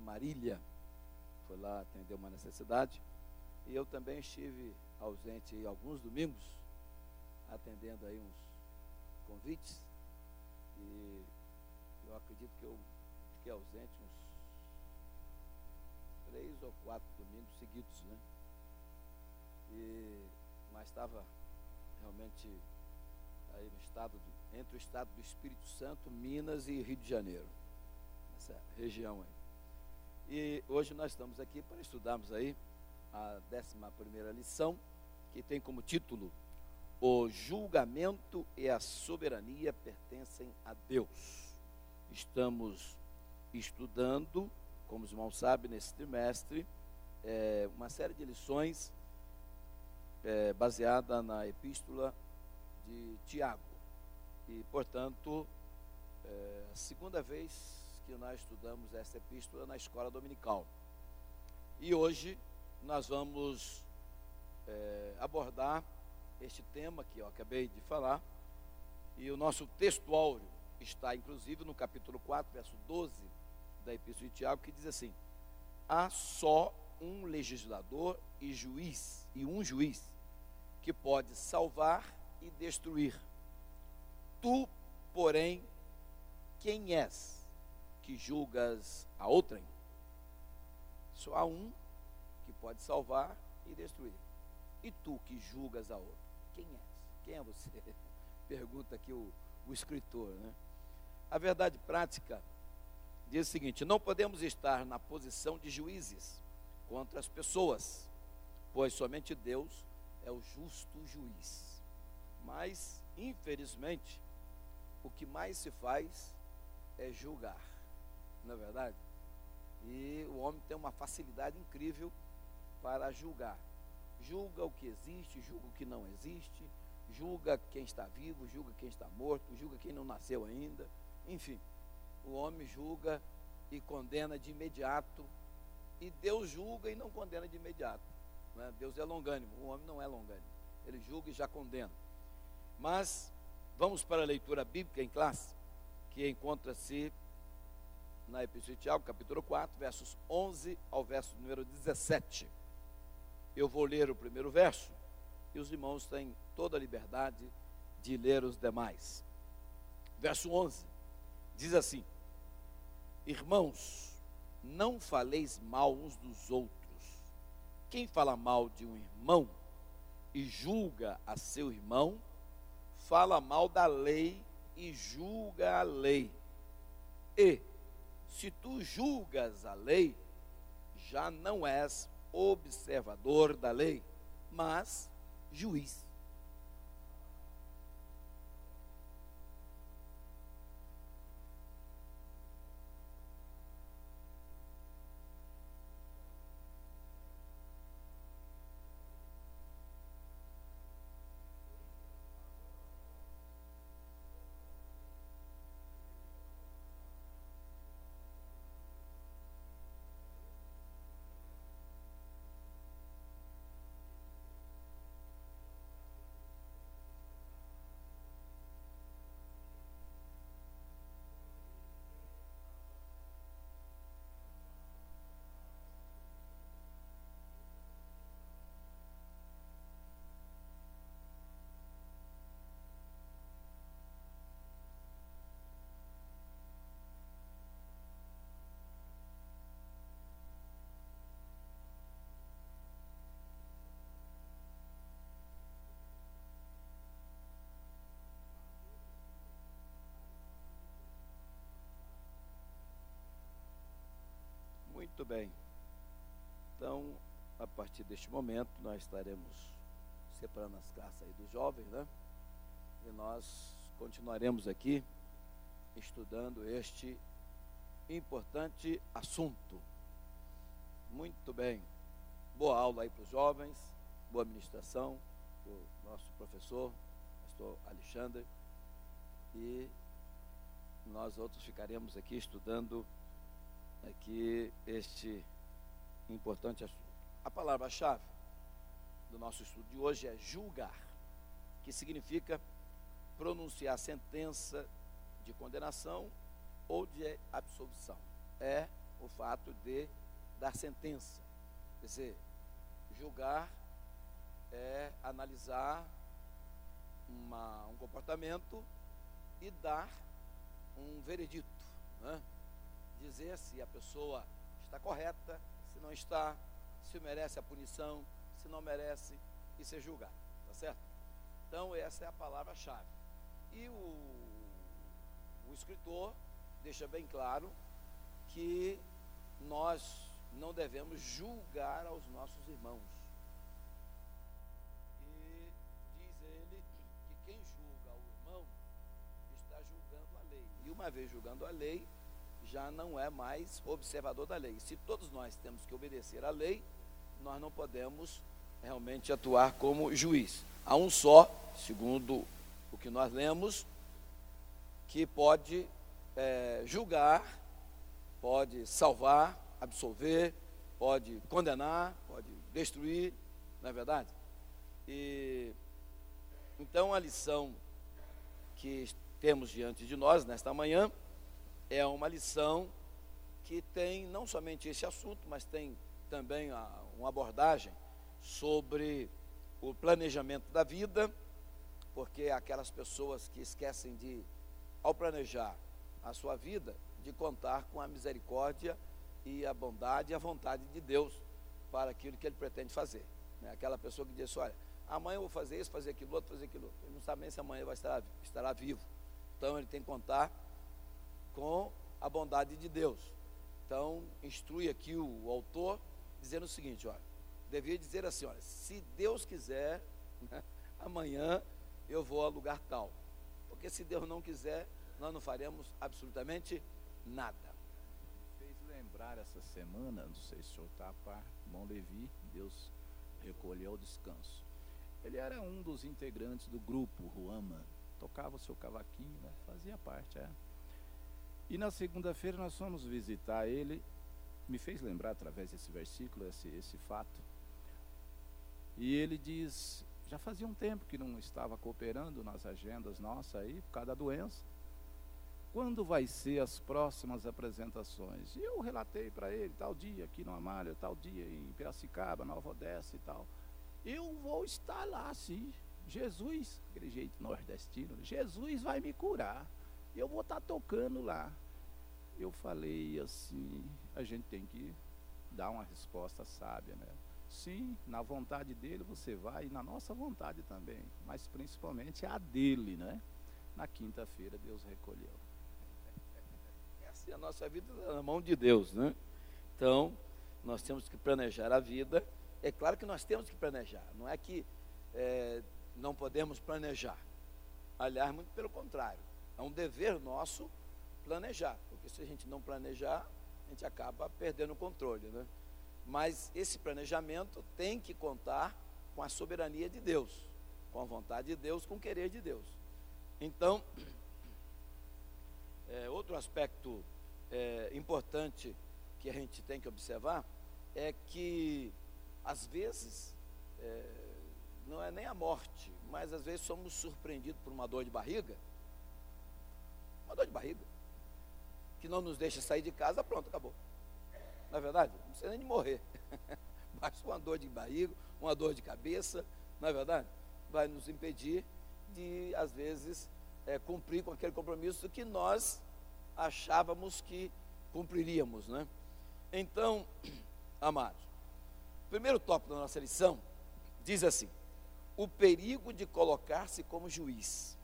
Marília, foi lá atender uma necessidade, e eu também estive ausente aí alguns domingos, atendendo aí uns convites, e eu acredito que eu fiquei ausente uns 3 ou 4 domingos seguidos, né? Mas estava realmente aí no entre o estado do Espírito Santo, Minas e Rio de Janeiro, essa região aí. E hoje nós estamos aqui para estudarmos aí a 11ª lição, que tem como título: O julgamento e a soberania pertencem a Deus. Estamos estudando, como os irmãos sabem, nesse trimestre, uma série de lições baseada na epístola de Tiago. E, portanto, a segunda vez que nós estudamos essa epístola na escola dominical. E hoje nós vamos abordar este tema que eu acabei de falar. E o nosso texto áureo está, inclusive, no capítulo 4, verso 12 da epístola de Tiago, que diz assim: há só um legislador e um juiz que pode salvar e destruir. Tu, porém, quem és que julgas a outrem? Só há um que pode salvar e destruir. E tu que julgas a outra, quem és? Quem é você? Pergunta aqui o escritor, né? A verdade prática diz o seguinte: não podemos estar na posição de juízes contra as pessoas, pois somente Deus é o justo juiz. Mas, infelizmente, o que mais se faz é julgar, não é verdade? E o homem tem uma facilidade incrível para julgar. Julga o que existe, julga o que não existe, julga quem está vivo, julga quem está morto, julga quem não nasceu ainda. Enfim, o homem julga e condena de imediato, e Deus julga e não condena de imediato, né? Deus é longânimo, o homem não é longânimo, ele julga e já condena. Mas vamos para a leitura bíblica em classe, que encontra-se na Epístola de Tiago, capítulo 4, versos 11 ao verso número 17. Eu vou ler o primeiro verso, e os irmãos têm toda a liberdade de ler os demais. Verso 11, diz assim: irmãos, não faleis mal uns dos outros. Quem fala mal de um irmão e julga a seu irmão, fala mal da lei e julga a lei. E, se tu julgas a lei, já não és observador da lei, mas juiz. Muito bem. Então, a partir deste momento, nós estaremos separando as classes aí dos jovens, né? E nós continuaremos aqui estudando este importante assunto. Muito bem. Boa aula aí para os jovens, boa ministração do nosso professor, pastor Alexandre. E nós outros ficaremos aqui estudando aqui este importante assunto. A palavra-chave do nosso estudo de hoje é julgar, que significa pronunciar sentença de condenação ou de absolvição. É o fato de dar sentença. Quer dizer, julgar é analisar um comportamento e dar um veredito, né? Dizer se a pessoa está correta, se não está, se merece a punição, se não merece, isso é julgar, tá certo? Então essa é a palavra-chave. E o escritor deixa bem claro que nós não devemos julgar aos nossos irmãos. E diz ele que quem julga o irmão está julgando a lei. E uma vez julgando a lei, já não é mais observador da lei. Se todos nós temos que obedecer à lei, nós não podemos realmente atuar como juiz. Há um só, segundo o que nós lemos, que pode julgar, pode salvar, absolver, pode condenar, pode destruir, não é verdade? E então a lição que temos diante de nós nesta manhã é uma lição que tem não somente esse assunto, mas tem também uma abordagem sobre o planejamento da vida, porque aquelas pessoas que esquecem de, ao planejar a sua vida, de contar com a misericórdia e a bondade e a vontade de Deus para aquilo que Ele pretende fazer. Aquela pessoa que diz, olha, amanhã eu vou fazer isso, fazer aquilo outro, fazer aquilo outro. Ele não sabe nem se amanhã estará vivo. Então ele tem que contar com a bondade de Deus. Então instrui aqui o autor dizendo o seguinte, olha, devia dizer assim, olha, se Deus quiser, né, amanhã eu vou a lugar tal. Porque se Deus não quiser, nós não faremos absolutamente nada. Fez lembrar essa semana, não sei se o senhor está a par, irmão Levi, Deus recolheu o descanso. Ele era um dos integrantes do grupo Ruama, tocava o seu cavaquinho, né? Fazia parte, E na segunda-feira nós fomos visitar ele, me fez lembrar através desse versículo, esse fato. E ele diz, já fazia um tempo que não estava cooperando nas agendas nossas aí, por causa da doença. Quando vai ser as próximas apresentações? E eu relatei para ele, tal dia aqui no Amália, tal dia em Piracicaba, Nova Odessa e tal. Eu vou estar lá, sim. Jesus, aquele jeito nordestino, Jesus vai me curar. Eu vou estar tocando lá. Eu falei assim, a gente tem que dar uma resposta sábia, né? Sim, na vontade dele você vai, e na nossa vontade também, mas principalmente a dele, né? Na quinta-feira Deus recolheu. Essa é a nossa vida na mão de Deus, né? Então, nós temos que planejar a vida. É claro que nós temos que planejar, não é que não podemos planejar. Aliás, muito pelo contrário, é um dever nosso planejar, porque se a gente não planejar, a gente acaba perdendo o controle, né? Mas esse planejamento tem que contar com a soberania de Deus, com a vontade de Deus, com o querer de Deus. Então, outro aspecto importante que a gente tem que observar é que, às vezes, não é nem a morte, mas às vezes somos surpreendidos por uma dor de barriga, que não nos deixa sair de casa, pronto, acabou. Não é verdade? Não precisa nem de morrer. Basta uma dor de barriga, uma dor de cabeça, não é verdade? Vai nos impedir de, às vezes, cumprir com aquele compromisso que nós achávamos que cumpriríamos, né? Então, amados, o primeiro tópico da nossa lição diz assim: o perigo de colocar-se como juiz.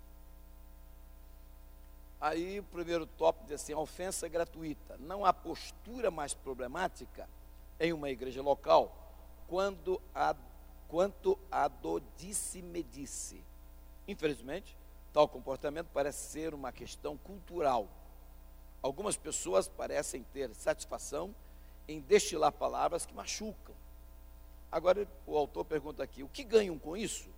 Aí o primeiro tópico diz assim: a ofensa gratuita. Não há postura mais problemática em uma igreja local quanto a do disse-me-disse. Infelizmente, tal comportamento parece ser uma questão cultural. Algumas pessoas parecem ter satisfação em destilar palavras que machucam. Agora o autor pergunta aqui: o que ganham com isso?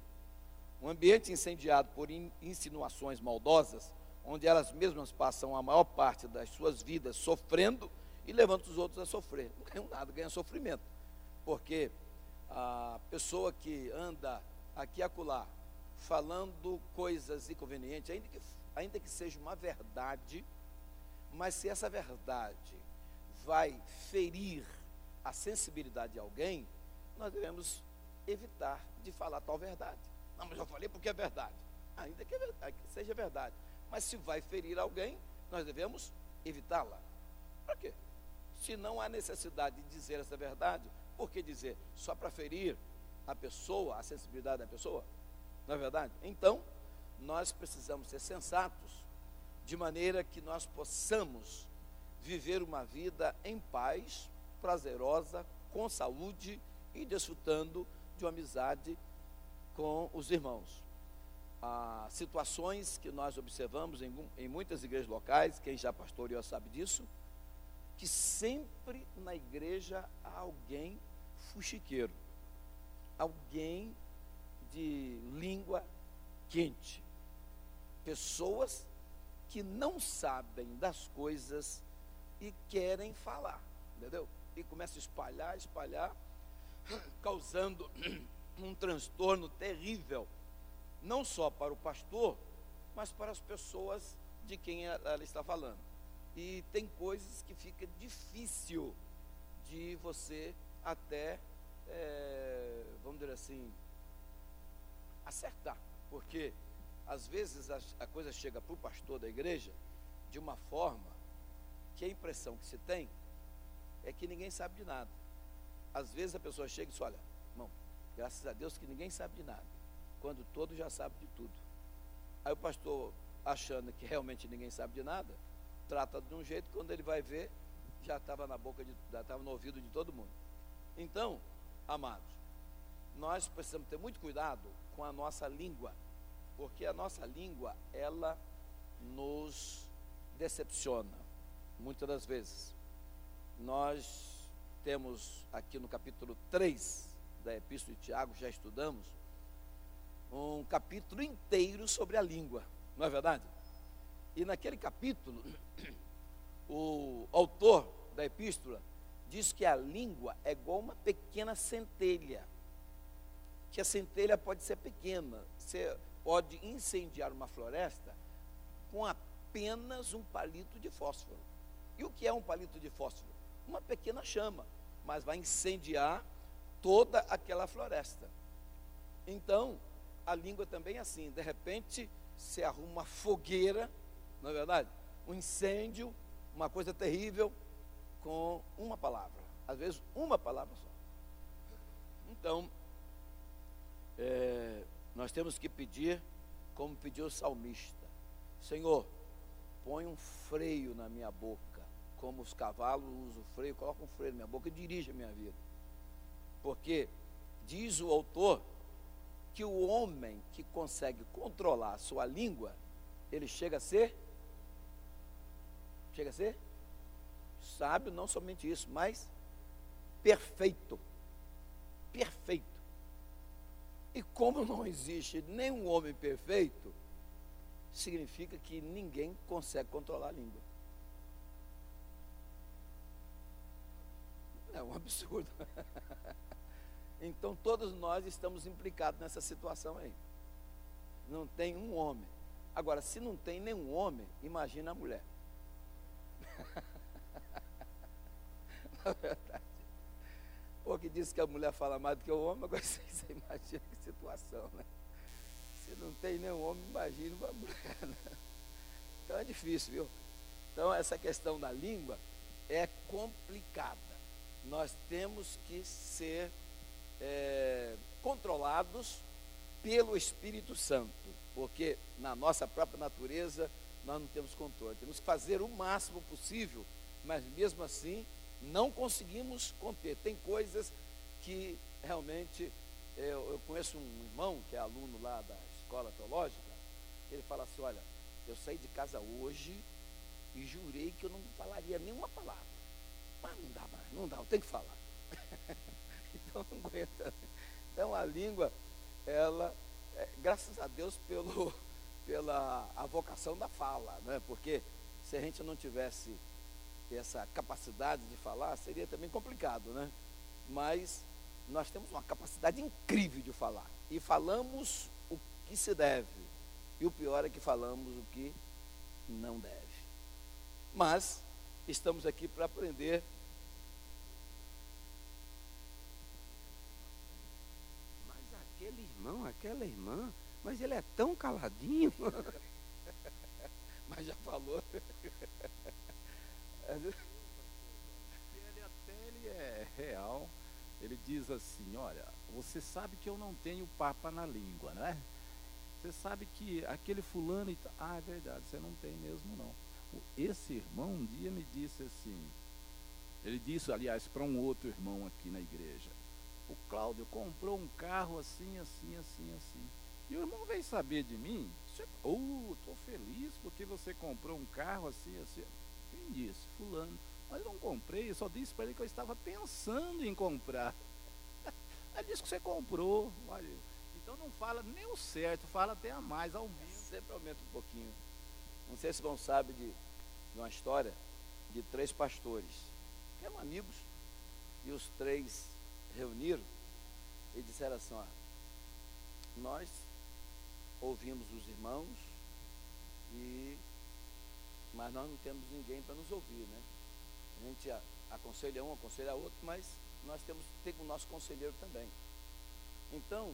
Um ambiente incendiado por insinuações maldosas, onde elas mesmas passam a maior parte das suas vidas sofrendo e levando os outros a sofrer. Não ganham nada, ganham sofrimento. Porque a pessoa que anda aqui e acolá, falando coisas inconvenientes, ainda que seja uma verdade, mas se essa verdade vai ferir a sensibilidade de alguém, nós devemos evitar de falar tal verdade. Não, mas eu falei porque é verdade. Ainda que, que seja verdade. Mas se vai ferir alguém, nós devemos evitá-la. Para quê? Se não há necessidade de dizer essa verdade, por que dizer? Só para ferir a pessoa, a sensibilidade da pessoa? Não é verdade? Então, nós precisamos ser sensatos, de maneira que nós possamos viver uma vida em paz, prazerosa, com saúde e desfrutando de uma amizade com os irmãos. Há situações que nós observamos em muitas igrejas locais, quem já pastoreou sabe disso, que sempre na igreja há alguém fuxiqueiro, alguém de língua quente, pessoas que não sabem das coisas e querem falar, entendeu? E começa a espalhar, causando um transtorno terrível, não só para o pastor, mas para as pessoas de quem ela está falando. E tem coisas que fica difícil de você até, vamos dizer assim, acertar, porque às vezes a coisa chega para o pastor da igreja de uma forma que a impressão que se tem é que ninguém sabe de nada. Às vezes a pessoa chega e diz: olha, irmão, graças a Deus que ninguém sabe de nada, quando todo já sabe de tudo. Aí o pastor, achando que realmente ninguém sabe de nada, trata de um jeito que quando ele vai ver, já estava já estava no ouvido de todo mundo. Então, amados, nós precisamos ter muito cuidado com a nossa língua, porque a nossa língua, ela nos decepciona, muitas das vezes. Nós temos aqui no capítulo 3 da Epístola de Tiago, já estudamos, um capítulo inteiro sobre a língua, não é verdade? E naquele capítulo, o autor da epístola diz que a língua é igual uma pequena centelha, que a centelha pode ser pequena, você pode incendiar uma floresta com apenas um palito de fósforo. E o que é um palito de fósforo? Uma pequena chama, mas vai incendiar toda aquela floresta. Então, a língua também é assim, de repente se arruma uma fogueira, não é verdade? Um incêndio, uma coisa terrível, com uma palavra, às vezes uma palavra só. Então, nós temos que pedir, como pediu o salmista: Senhor, põe um freio na minha boca, como os cavalos usam o freio, coloca um freio na minha boca e dirige a minha vida. Porque diz o autor que o homem que consegue controlar a sua língua, ele chega a ser sábio, não somente isso, mas perfeito. Perfeito. E como não existe nenhum homem perfeito, significa que ninguém consegue controlar a língua. É um absurdo. Então todos nós estamos implicados nessa situação aí. Não tem um homem. Agora, se não tem nenhum homem, imagina a mulher. Na verdade, porque diz que a mulher fala mais do que o homem, agora você imagina que situação, né? Se não tem nenhum homem, imagina uma mulher, né? Então é difícil, viu? Então essa questão da língua é complicada. Nós temos que ser controlados pelo Espírito Santo, porque na nossa própria natureza nós não temos controle. Temos que fazer o máximo possível, mas mesmo assim não conseguimos conter. Tem coisas que realmente, eu conheço um irmão que é aluno lá da escola teológica, ele fala assim: olha, eu saí de casa hoje e jurei que eu não falaria nenhuma palavra, mas não dá mais, não dá, eu tenho que falar. Então não aguenta. Então a língua, ela, graças a Deus pela a vocação da fala, né? Porque se a gente não tivesse essa capacidade de falar, seria também complicado, né? Mas nós temos uma capacidade incrível de falar, e falamos o que se deve, e o pior é que falamos o que não deve. Mas estamos aqui para aprender. Mas aquele irmão, aquela irmã, mas ele é tão caladinho. Mas já falou. Ele é real. Ele diz assim: olha, você sabe que eu não tenho papa na língua, né? Você sabe que aquele fulano. Ah, é verdade, você não tem mesmo não. Esse irmão um dia me disse assim. Ele disse, aliás, para um outro irmão aqui na igreja: o Cláudio comprou um carro assim, assim, assim, assim. E o irmão veio saber de mim. Estou feliz porque você comprou um carro assim, assim. Quem disse? Fulano. Mas eu não comprei, eu só disse para ele que eu estava pensando em comprar. Ele disse que você comprou. Olha, então não fala nem o certo, fala até a mais, aumenta. Sempre aumenta um pouquinho. Não sei se vão saber de uma história de 3 pastores que eram amigos, e os 3 reuniram e disseram assim: ó, nós ouvimos os irmãos, mas nós não temos ninguém para nos ouvir, né? A gente aconselha um, aconselha outro, mas nós temos que ter o nosso conselheiro também. Então,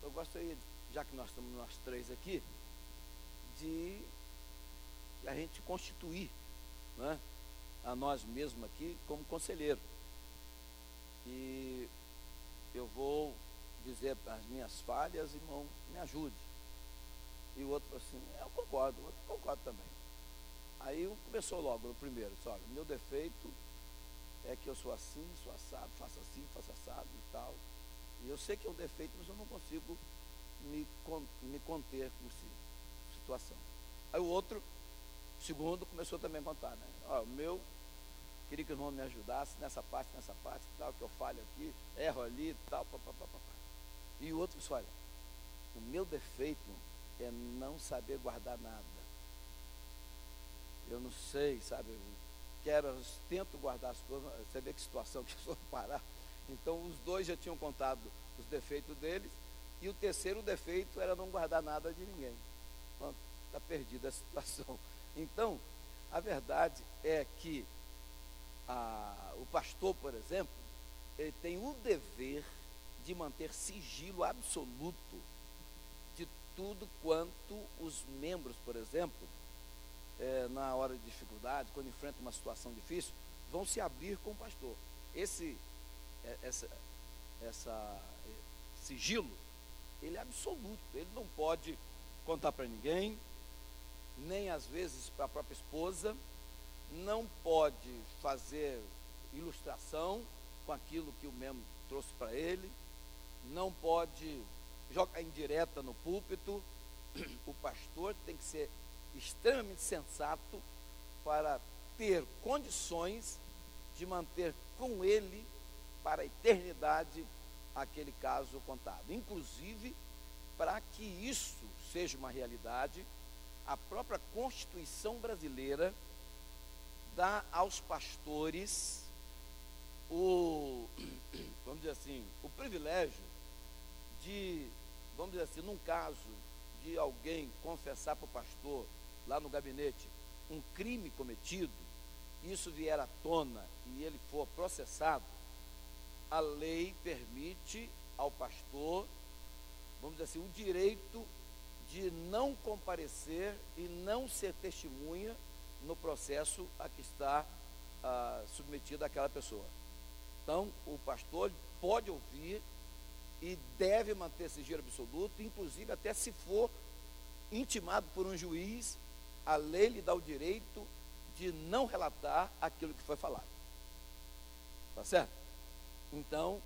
eu gostaria, já que nós estamos nós 3 aqui, de a gente constituir, né, a nós mesmos aqui como conselheiro. E eu vou dizer as minhas falhas, irmão, me ajude. E o outro falou assim: eu concordo, o outro concorda também. Aí começou logo no primeiro: olha, meu defeito é que eu sou assim, sou assado, faço assim, faço assado e tal. E eu sei que é um defeito, mas eu não consigo me conter com situação. Aí o outro, segundo, começou também a contar, né? Ó, o meu, queria que o irmão me ajudasse nessa parte, tal, que eu falho aqui, erro ali, tal, papapá. E o outro disse: olha, o meu defeito é não saber guardar nada. Eu não sei, sabe, eu tento guardar as coisas, você vê que situação que eu sou parar. Então os 2 já tinham contado os defeitos deles, e o terceiro defeito era não guardar nada de ninguém. Pronto, está perdida a situação. Então, a verdade é que o pastor, por exemplo, ele tem o dever de manter sigilo absoluto de tudo quanto os membros, por exemplo, na hora de dificuldade, quando enfrentam uma situação difícil, vão se abrir com o pastor. Esse sigilo, ele é absoluto, ele não pode contar para ninguém, nem às vezes para a própria esposa, não pode fazer ilustração com aquilo que o membro trouxe para ele, não pode jogar indireta no púlpito. O pastor tem que ser extremamente sensato para ter condições de manter com ele para a eternidade aquele caso contado. Inclusive, para que isso seja uma realidade, a própria Constituição brasileira dá aos pastores vamos dizer assim, o privilégio de, vamos dizer assim, num caso de alguém confessar para o pastor lá no gabinete um crime cometido, isso vier à tona e ele for processado, a lei permite ao pastor, vamos dizer assim, o direito de não comparecer e não ser testemunha no processo a que está submetida aquela pessoa. Então, o pastor pode ouvir e deve manter sigilo absoluto, inclusive até se for intimado por um juiz, a lei lhe dá o direito de não relatar aquilo que foi falado. Tá certo? Então,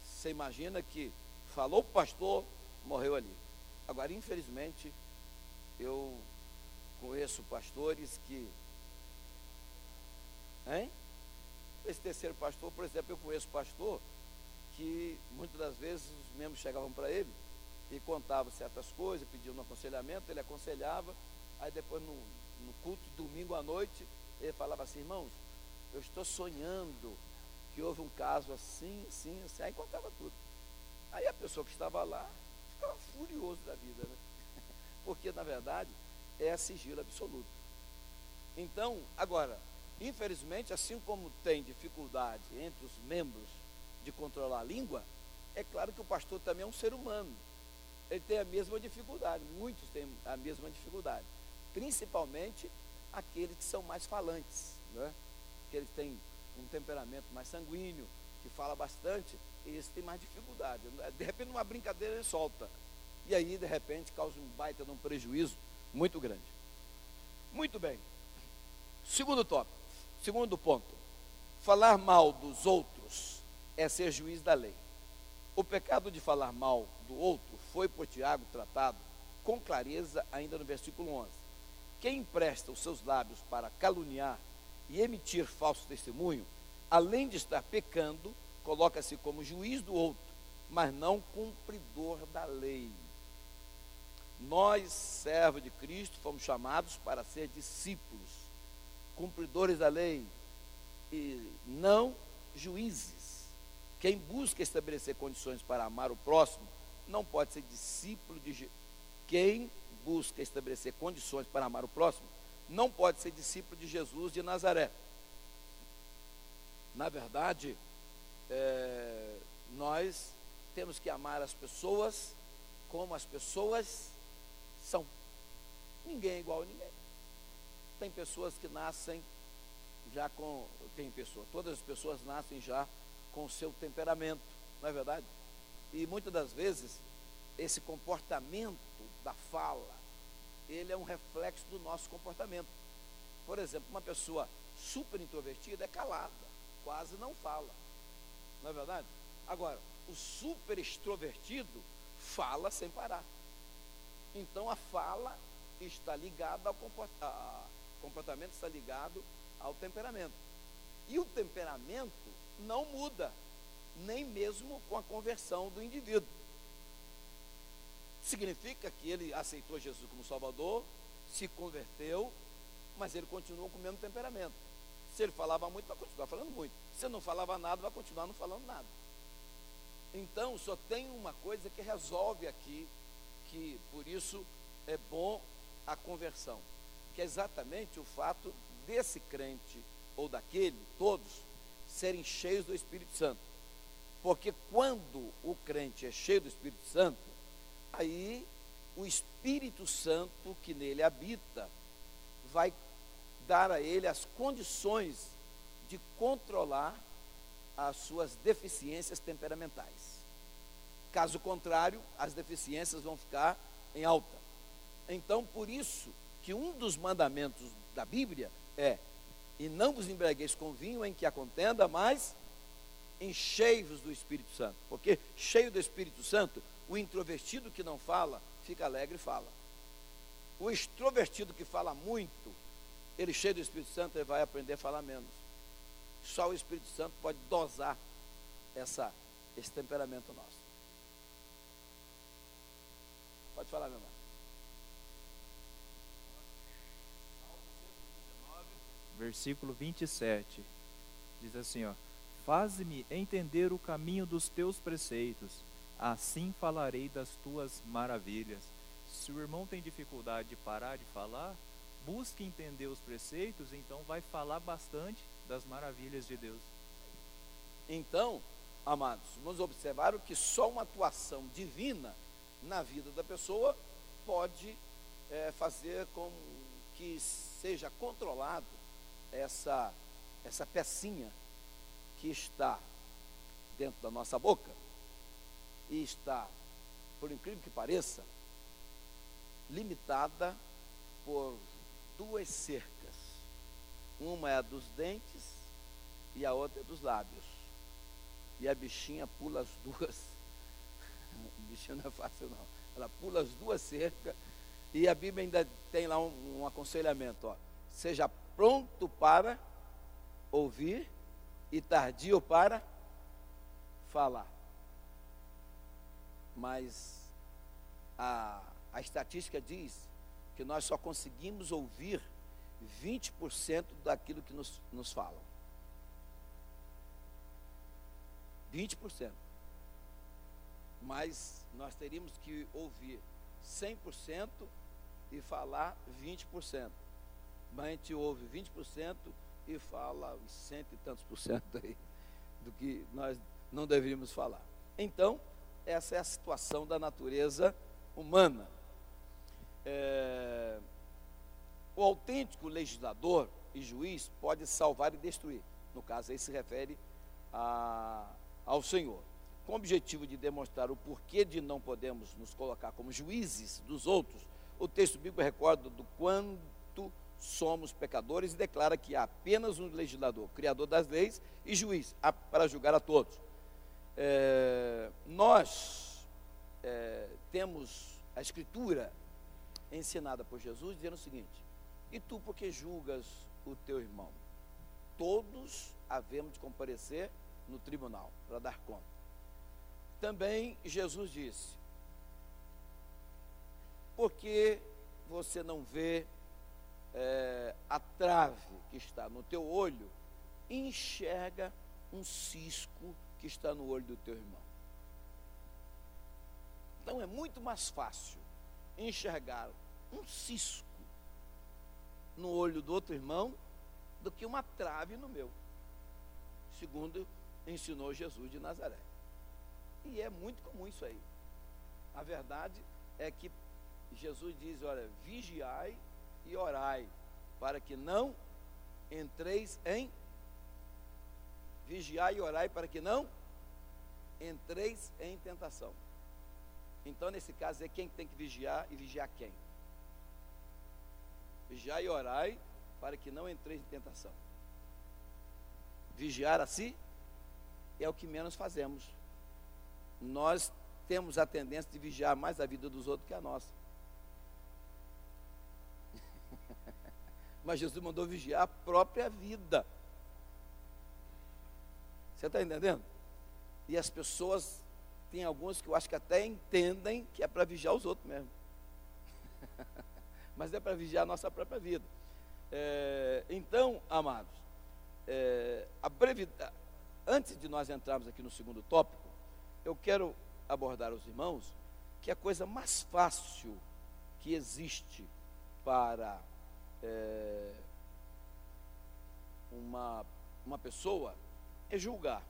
você imagina que falou para o pastor, morreu ali. Agora, infelizmente, eu conheço pastores que... Esse terceiro pastor, por exemplo, eu conheço pastor que muitas das vezes os membros chegavam para ele e contavam certas coisas, pediam um aconselhamento, ele aconselhava, aí depois no culto, domingo à noite, ele falava assim: irmãos, eu estou sonhando que houve um caso assim, assim, assim, aí contava tudo. Aí a pessoa que estava lá ficava furioso da vida, né? Porque na verdade é sigilo absoluto. Então, agora, Infelizmente, assim como tem dificuldade entre os membros de controlar a língua, é claro que o pastor também é um ser humano. Ele tem a mesma dificuldade, muitos têm a mesma dificuldade, principalmente aqueles que são mais falantes, né? Aqueles que têm um temperamento mais sanguíneo, que fala bastante, esse tem mais dificuldade. De repente, numa brincadeira, ele solta. E aí, de repente, causa um baita de um prejuízo muito grande. Muito bem. Segundo tópico, segundo ponto. Falar mal dos outros é ser juiz da lei. O pecado de falar mal do outro foi por Tiago tratado com clareza ainda no versículo 11. Quem empresta os seus lábios para caluniar e emitir falso testemunho, além de estar pecando, coloca-se como juiz do outro, mas não cumpridor da lei. Nós, servos de Cristo, fomos chamados para ser discípulos, cumpridores da lei e não juízes. Quem busca estabelecer condições para amar o próximo não pode ser discípulo de Jesus. Quem busca estabelecer condições para amar o próximo não pode ser discípulo de Jesus de Nazaré. Na verdade, nós temos que amar as pessoas como as pessoas são. Ninguém é igual a ninguém. Tem pessoas que nascem já com... todas as pessoas nascem já com o seu temperamento, não é verdade? E muitas das vezes, esse comportamento da fala, ele é um reflexo do nosso comportamento. Por exemplo, uma pessoa super introvertida é calada, quase não fala, não é verdade? Agora, o super extrovertido fala sem parar. Então a fala está ligada ao comportamento, está ligado ao temperamento. E o temperamento não muda, nem mesmo com a conversão do indivíduo. Significa que ele aceitou Jesus como Salvador, se converteu, mas ele continuou com o mesmo temperamento. Se ele falava muito, vai continuar falando muito. Se não falava nada, vai continuar não falando nada. Então, só tem uma coisa que resolve aqui, que por isso é bom a conversão, que é exatamente o fato desse crente ou daquele, todos, serem cheios do Espírito Santo. Porque quando o crente é cheio do Espírito Santo, aí o Espírito Santo que nele habita vai dar a ele as condições de controlar as suas deficiências temperamentais. Caso contrário, as deficiências vão ficar em alta. Então, por isso que um dos mandamentos da Bíblia é: e não vos embriagueis com vinho em que há contenda, mas enchei-vos do Espírito Santo. Porque cheio do Espírito Santo, o introvertido que não fala, fica alegre e fala. O extrovertido que fala muito, ele cheio do Espírito Santo, ele vai aprender a falar menos. Só o Espírito Santo pode dosar esse temperamento nosso. Pode falar, meu irmão. Versículo 27, diz assim, ó: faze-me entender o caminho dos teus preceitos, assim falarei das tuas maravilhas. Se o irmão tem dificuldade de parar de falar, busque entender os preceitos, então vai falar bastante das maravilhas de Deus. Então, amados, vamos observar que só uma atuação divina na vida da pessoa pode fazer com que seja controlado essa pecinha que está dentro da nossa boca e está, por incrível que pareça, limitada por duas cercas. Uma é a dos dentes e a outra é dos lábios. E a bichinha pula as duas. A bichinha não é fácil não. Ela pula as duas cercas. E a Bíblia ainda tem lá um aconselhamento, ó: seja pronto para ouvir e tardio para falar. Mas a estatística diz que nós só conseguimos ouvir 20% daquilo que nos falam. 20%. Mas nós teríamos que ouvir 100% e falar 20%. Mas a gente ouve 20% e fala os 100 e tantos % aí do que nós não deveríamos falar. Então, essa é a situação da natureza humana. O autêntico legislador e juiz pode salvar e destruir. No caso, aí se refere ao Senhor. Com o objetivo de demonstrar o porquê de não podemos nos colocar como juízes dos outros, o texto bíblico recorda do quanto somos pecadores e declara que há apenas um legislador, criador das leis e juiz, para julgar a todos. Nós temos a Escritura ensinada por Jesus dizendo o seguinte: e tu por que julgas o teu irmão? Todos havemos de comparecer no tribunal para dar conta. Também Jesus disse: por que você não vê a trave que está no teu olho e enxerga um cisco que está no olho do teu irmão? Então é muito mais fácil enxergar um cisco no olho do outro irmão do que uma trave no meu, segundo ensinou Jesus de Nazaré. E é muito comum isso aí. A verdade é que Jesus diz: olha, vigiai e orai, para que não entreis em... Vigiai e orai para que não entreis em tentação. Então, nesse caso, é quem tem que vigiar e vigiar quem? Vigiai e orai para que não entreis em tentação. Vigiar a si é o que menos fazemos. Nós temos a tendência de vigiar mais a vida dos outros que a nossa. Mas Jesus mandou vigiar a própria vida. Você está entendendo? E as pessoas, tem alguns que eu acho que até entendem que é para vigiar os outros mesmo. Mas é para vigiar a nossa própria vida. Então, amados, antes de nós entrarmos aqui no segundo tópico, eu quero abordar os irmãos que a coisa mais fácil que existe para uma pessoa é julgar.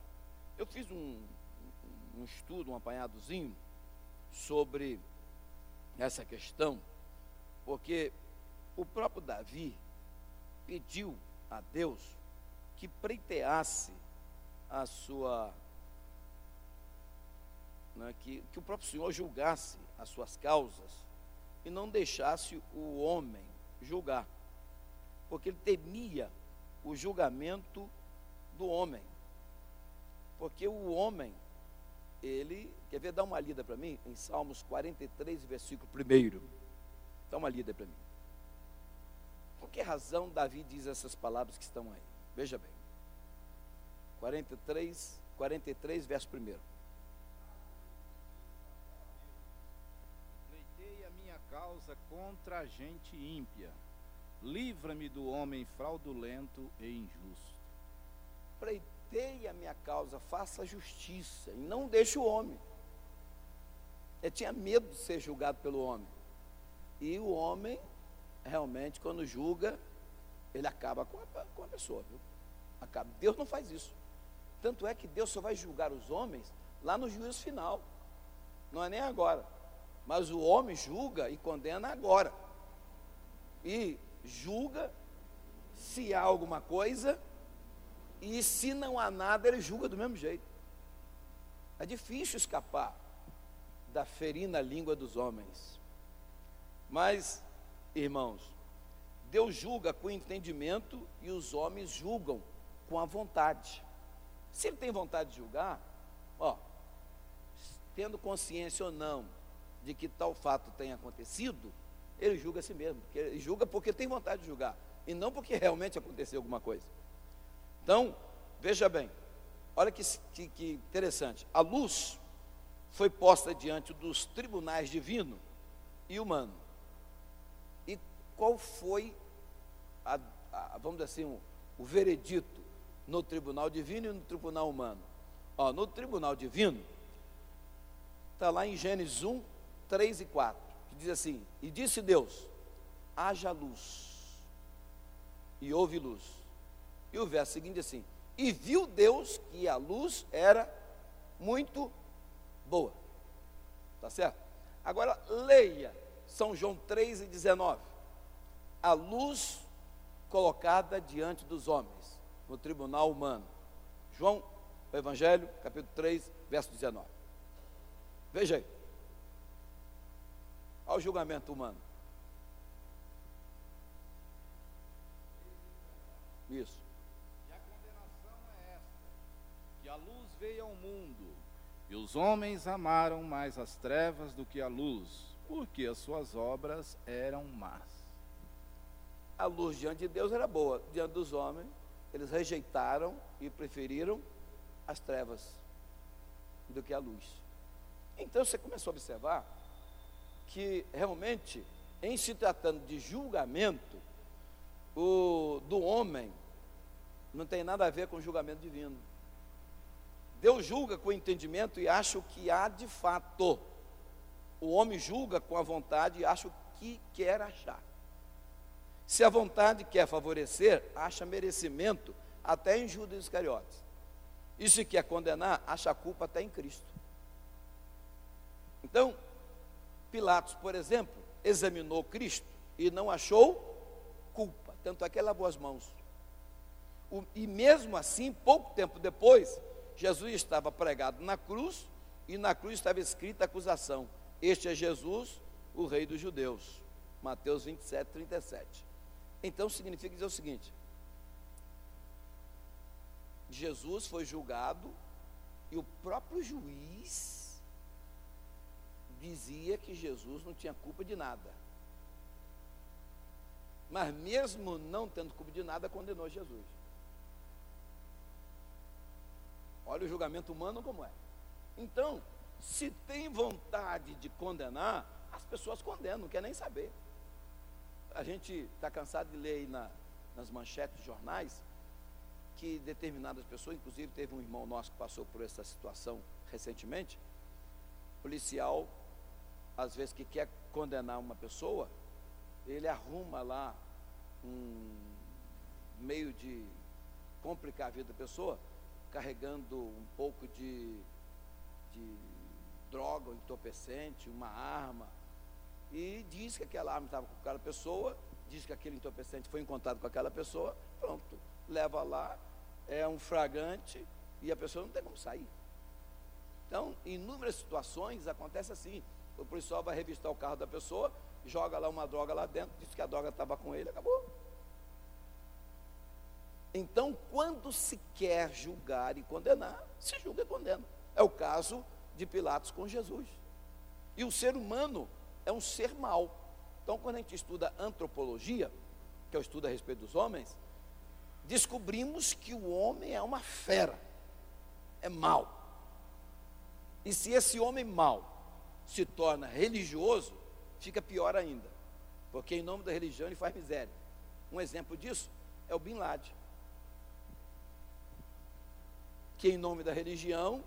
Eu fiz um estudo, um apanhadozinho sobre essa questão, porque o próprio Davi pediu a Deus que pleiteasse a sua, que o próprio Senhor julgasse as suas causas e não deixasse o homem julgar, porque ele temia o julgamento do homem, porque o homem, ele, quer ver, dá uma lida para mim, em Salmos 43, versículo 1, dá uma lida para mim. Por que razão Davi diz essas palavras que estão aí? Veja bem, 43, verso 1. Pleitei a minha causa contra a gente ímpia, livra-me do homem fraudulento e injusto. Pleitei a minha causa, faça justiça e não deixe o homem. Ele tinha medo de ser julgado pelo homem. E o homem, realmente, quando julga, ele acaba com a pessoa, viu? Acaba. Deus não faz isso. Tanto é que Deus só vai julgar os homens lá no juízo final. Não é nem agora. Mas o homem julga e condena agora. E julga se há alguma coisa, e se não há nada, ele julga do mesmo jeito. É difícil escapar da ferina língua dos homens. Mas, irmãos, Deus julga com entendimento e os homens julgam com a vontade. Se ele tem vontade de julgar, tendo consciência ou não de que tal fato tenha acontecido, ele julga a si mesmo. Ele julga porque tem vontade de julgar, e não porque realmente aconteceu alguma coisa. Então, veja bem, olha que interessante. A luz foi posta diante dos tribunais divino e humano. E qual foi, vamos dizer assim, o veredito no tribunal divino e no tribunal humano? No tribunal divino, está lá em Gênesis 1, 3 e 4, que diz assim: e disse Deus, haja luz, e houve luz. E o verso seguinte diz assim: e viu Deus que a luz era muito boa. Tá certo? Agora leia São João 3,19. A luz colocada diante dos homens, no tribunal humano. João, o Evangelho, capítulo 3, verso 19. Veja aí. Olha o julgamento humano. Isso. E a condenação é esta: que a luz veio ao mundo, e os homens amaram mais as trevas do que a luz, porque as suas obras eram más. A luz diante de Deus era boa, diante dos homens, eles rejeitaram e preferiram as trevas do que a luz. Então você começou a observar que realmente, em se tratando de julgamento, o do homem não tem nada a ver com o julgamento divino. Deus julga com entendimento e acha o que há de fato. O homem julga com a vontade e acha o que quer achar. Se a vontade quer favorecer, acha merecimento até em Judas Iscariotes. E se quer condenar, acha a culpa até em Cristo. Então, Pilatos, por exemplo, examinou Cristo e não achou culpa. Tanto é que ele lavou as mãos. E mesmo assim, pouco tempo depois, Jesus estava pregado na cruz, e na cruz estava escrita a acusação: este é Jesus, o rei dos judeus. Mateus 27, 37. Então significa dizer o seguinte: Jesus foi julgado e o próprio juiz dizia que Jesus não tinha culpa de nada. Mas mesmo não tendo culpa de nada, condenou Jesus. Olha o julgamento humano como é. Então, se tem vontade de condenar, as pessoas condenam, não quer nem saber. A gente está cansado de ler aí nas manchetes de jornais que determinadas pessoas, inclusive teve um irmão nosso que passou por essa situação recentemente, policial, às vezes que quer condenar uma pessoa, ele arruma lá um meio de complicar a vida da pessoa, carregando um pouco de droga, um entorpecente, uma arma, e diz que aquela arma estava com aquela pessoa, diz que aquele entorpecente foi encontrado com aquela pessoa, pronto, leva lá, é um flagrante e a pessoa não tem como sair. Então, em inúmeras situações acontece assim: o policial vai revistar o carro da pessoa, joga lá uma droga lá dentro, diz que a droga estava com ele, acabou. Então, quando se quer julgar e condenar, se julga e condena. É o caso de Pilatos com Jesus. E o ser humano é um ser mau. Então, quando a gente estuda antropologia, que é o estudo a respeito dos homens, descobrimos que o homem é uma fera, é mau. E se esse homem mau se torna religioso, fica pior ainda, porque em nome da religião ele faz miséria. Um exemplo disso é o Bin Laden, que em nome da religião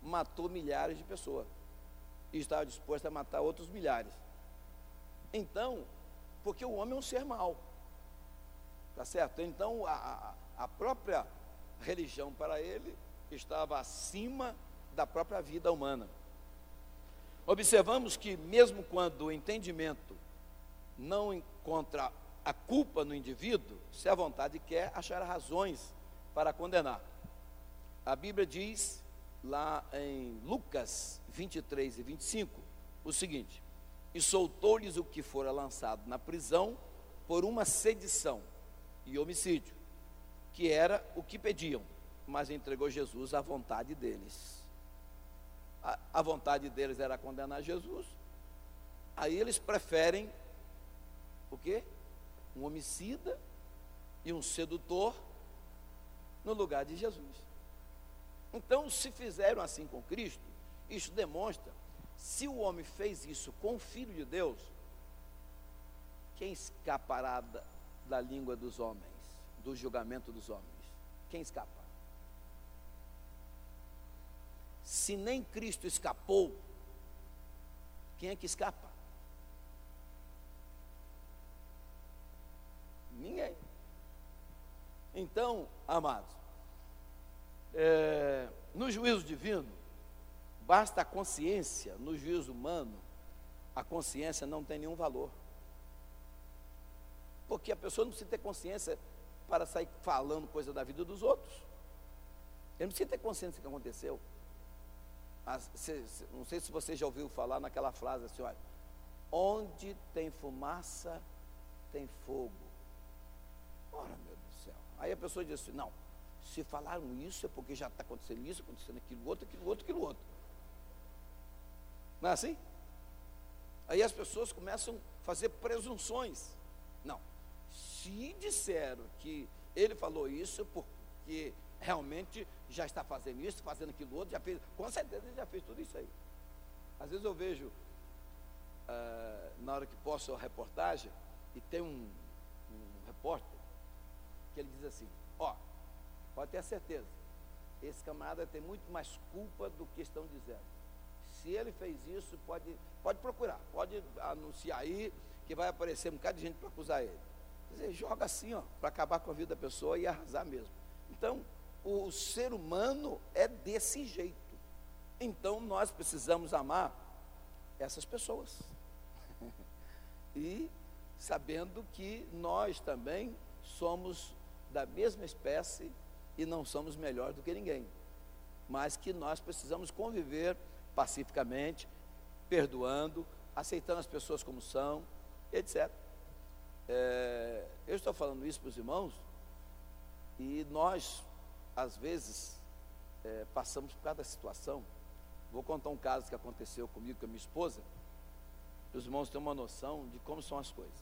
matou milhares de pessoas e estava disposto a matar outros milhares. Então, porque o homem é um ser mau, tá certo? Então a própria religião para ele estava acima da própria vida humana. Observamos que mesmo quando o entendimento não encontra a culpa no indivíduo, se a vontade quer achar razões para condenar. A Bíblia diz lá em Lucas 23 e 25 o seguinte: e soltou-lhes o que fora lançado na prisão por uma sedição e homicídio, que era o que pediam, mas entregou Jesus à vontade deles. A vontade deles era condenar Jesus, aí eles preferem o quê? Um homicida e um sedutor no lugar de Jesus. Então, se fizeram assim com Cristo, isso demonstra, se o homem fez isso com o Filho de Deus, quem escapará da língua dos homens, do julgamento dos homens? Quem escapa? Se nem Cristo escapou, quem é que escapa? Ninguém. Então, amados, no juízo divino, basta a consciência. No juízo humano, a consciência não tem nenhum valor. Porque a pessoa não precisa ter consciência para sair falando coisa da vida dos outros. Ele não precisa ter consciência do que aconteceu. Não sei se você já ouviu falar naquela frase assim, olha, onde tem fumaça, tem fogo. Ora, meu Deus do céu. Aí a pessoa diz assim, não, se falaram isso é porque já está acontecendo isso, acontecendo aquilo outro, aquilo outro, aquilo outro. Não é assim? Aí as pessoas começam a fazer presunções. Não, se disseram que ele falou isso porque realmente já está fazendo isso, fazendo aquilo outro, já fez, com certeza ele já fez tudo isso aí. Às vezes eu vejo, na hora que posto a reportagem, e tem um repórter, que ele diz assim, ó, pode ter certeza, esse camarada tem muito mais culpa do que estão dizendo. Se ele fez isso, pode procurar, pode anunciar aí, que vai aparecer um bocado de gente para acusar ele. Quer dizer, joga assim, ó, para acabar com a vida da pessoa e arrasar mesmo. Então, o ser humano é desse jeito. Então, nós precisamos amar essas pessoas. E sabendo que nós também somos da mesma espécie e não somos melhor do que ninguém. Mas que nós precisamos conviver pacificamente, perdoando, aceitando as pessoas como são, etc. Eu estou falando isso para os irmãos, e nós, às vezes, passamos por cada situação. Vou contar um caso que aconteceu comigo, com a minha esposa, para os irmãos terem uma noção de como são as coisas.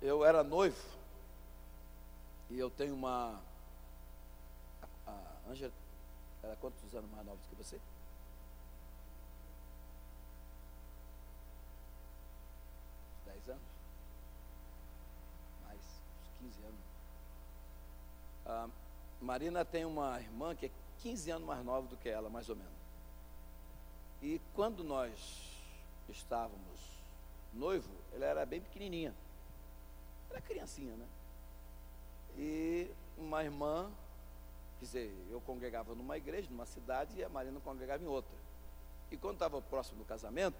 Eu era noivo, e eu tenho a Ângela, ela é quantos anos mais nova do que você? 10 anos? Mais uns 15 anos. A Marina tem uma irmã que é 15 anos mais nova do que ela, mais ou menos. E quando nós estávamos noivo, ela era bem pequenininha. Era criancinha, né? E uma irmã, quer dizer, eu congregava numa igreja, numa cidade, e a Marina congregava em outra. E quando estava próximo do casamento,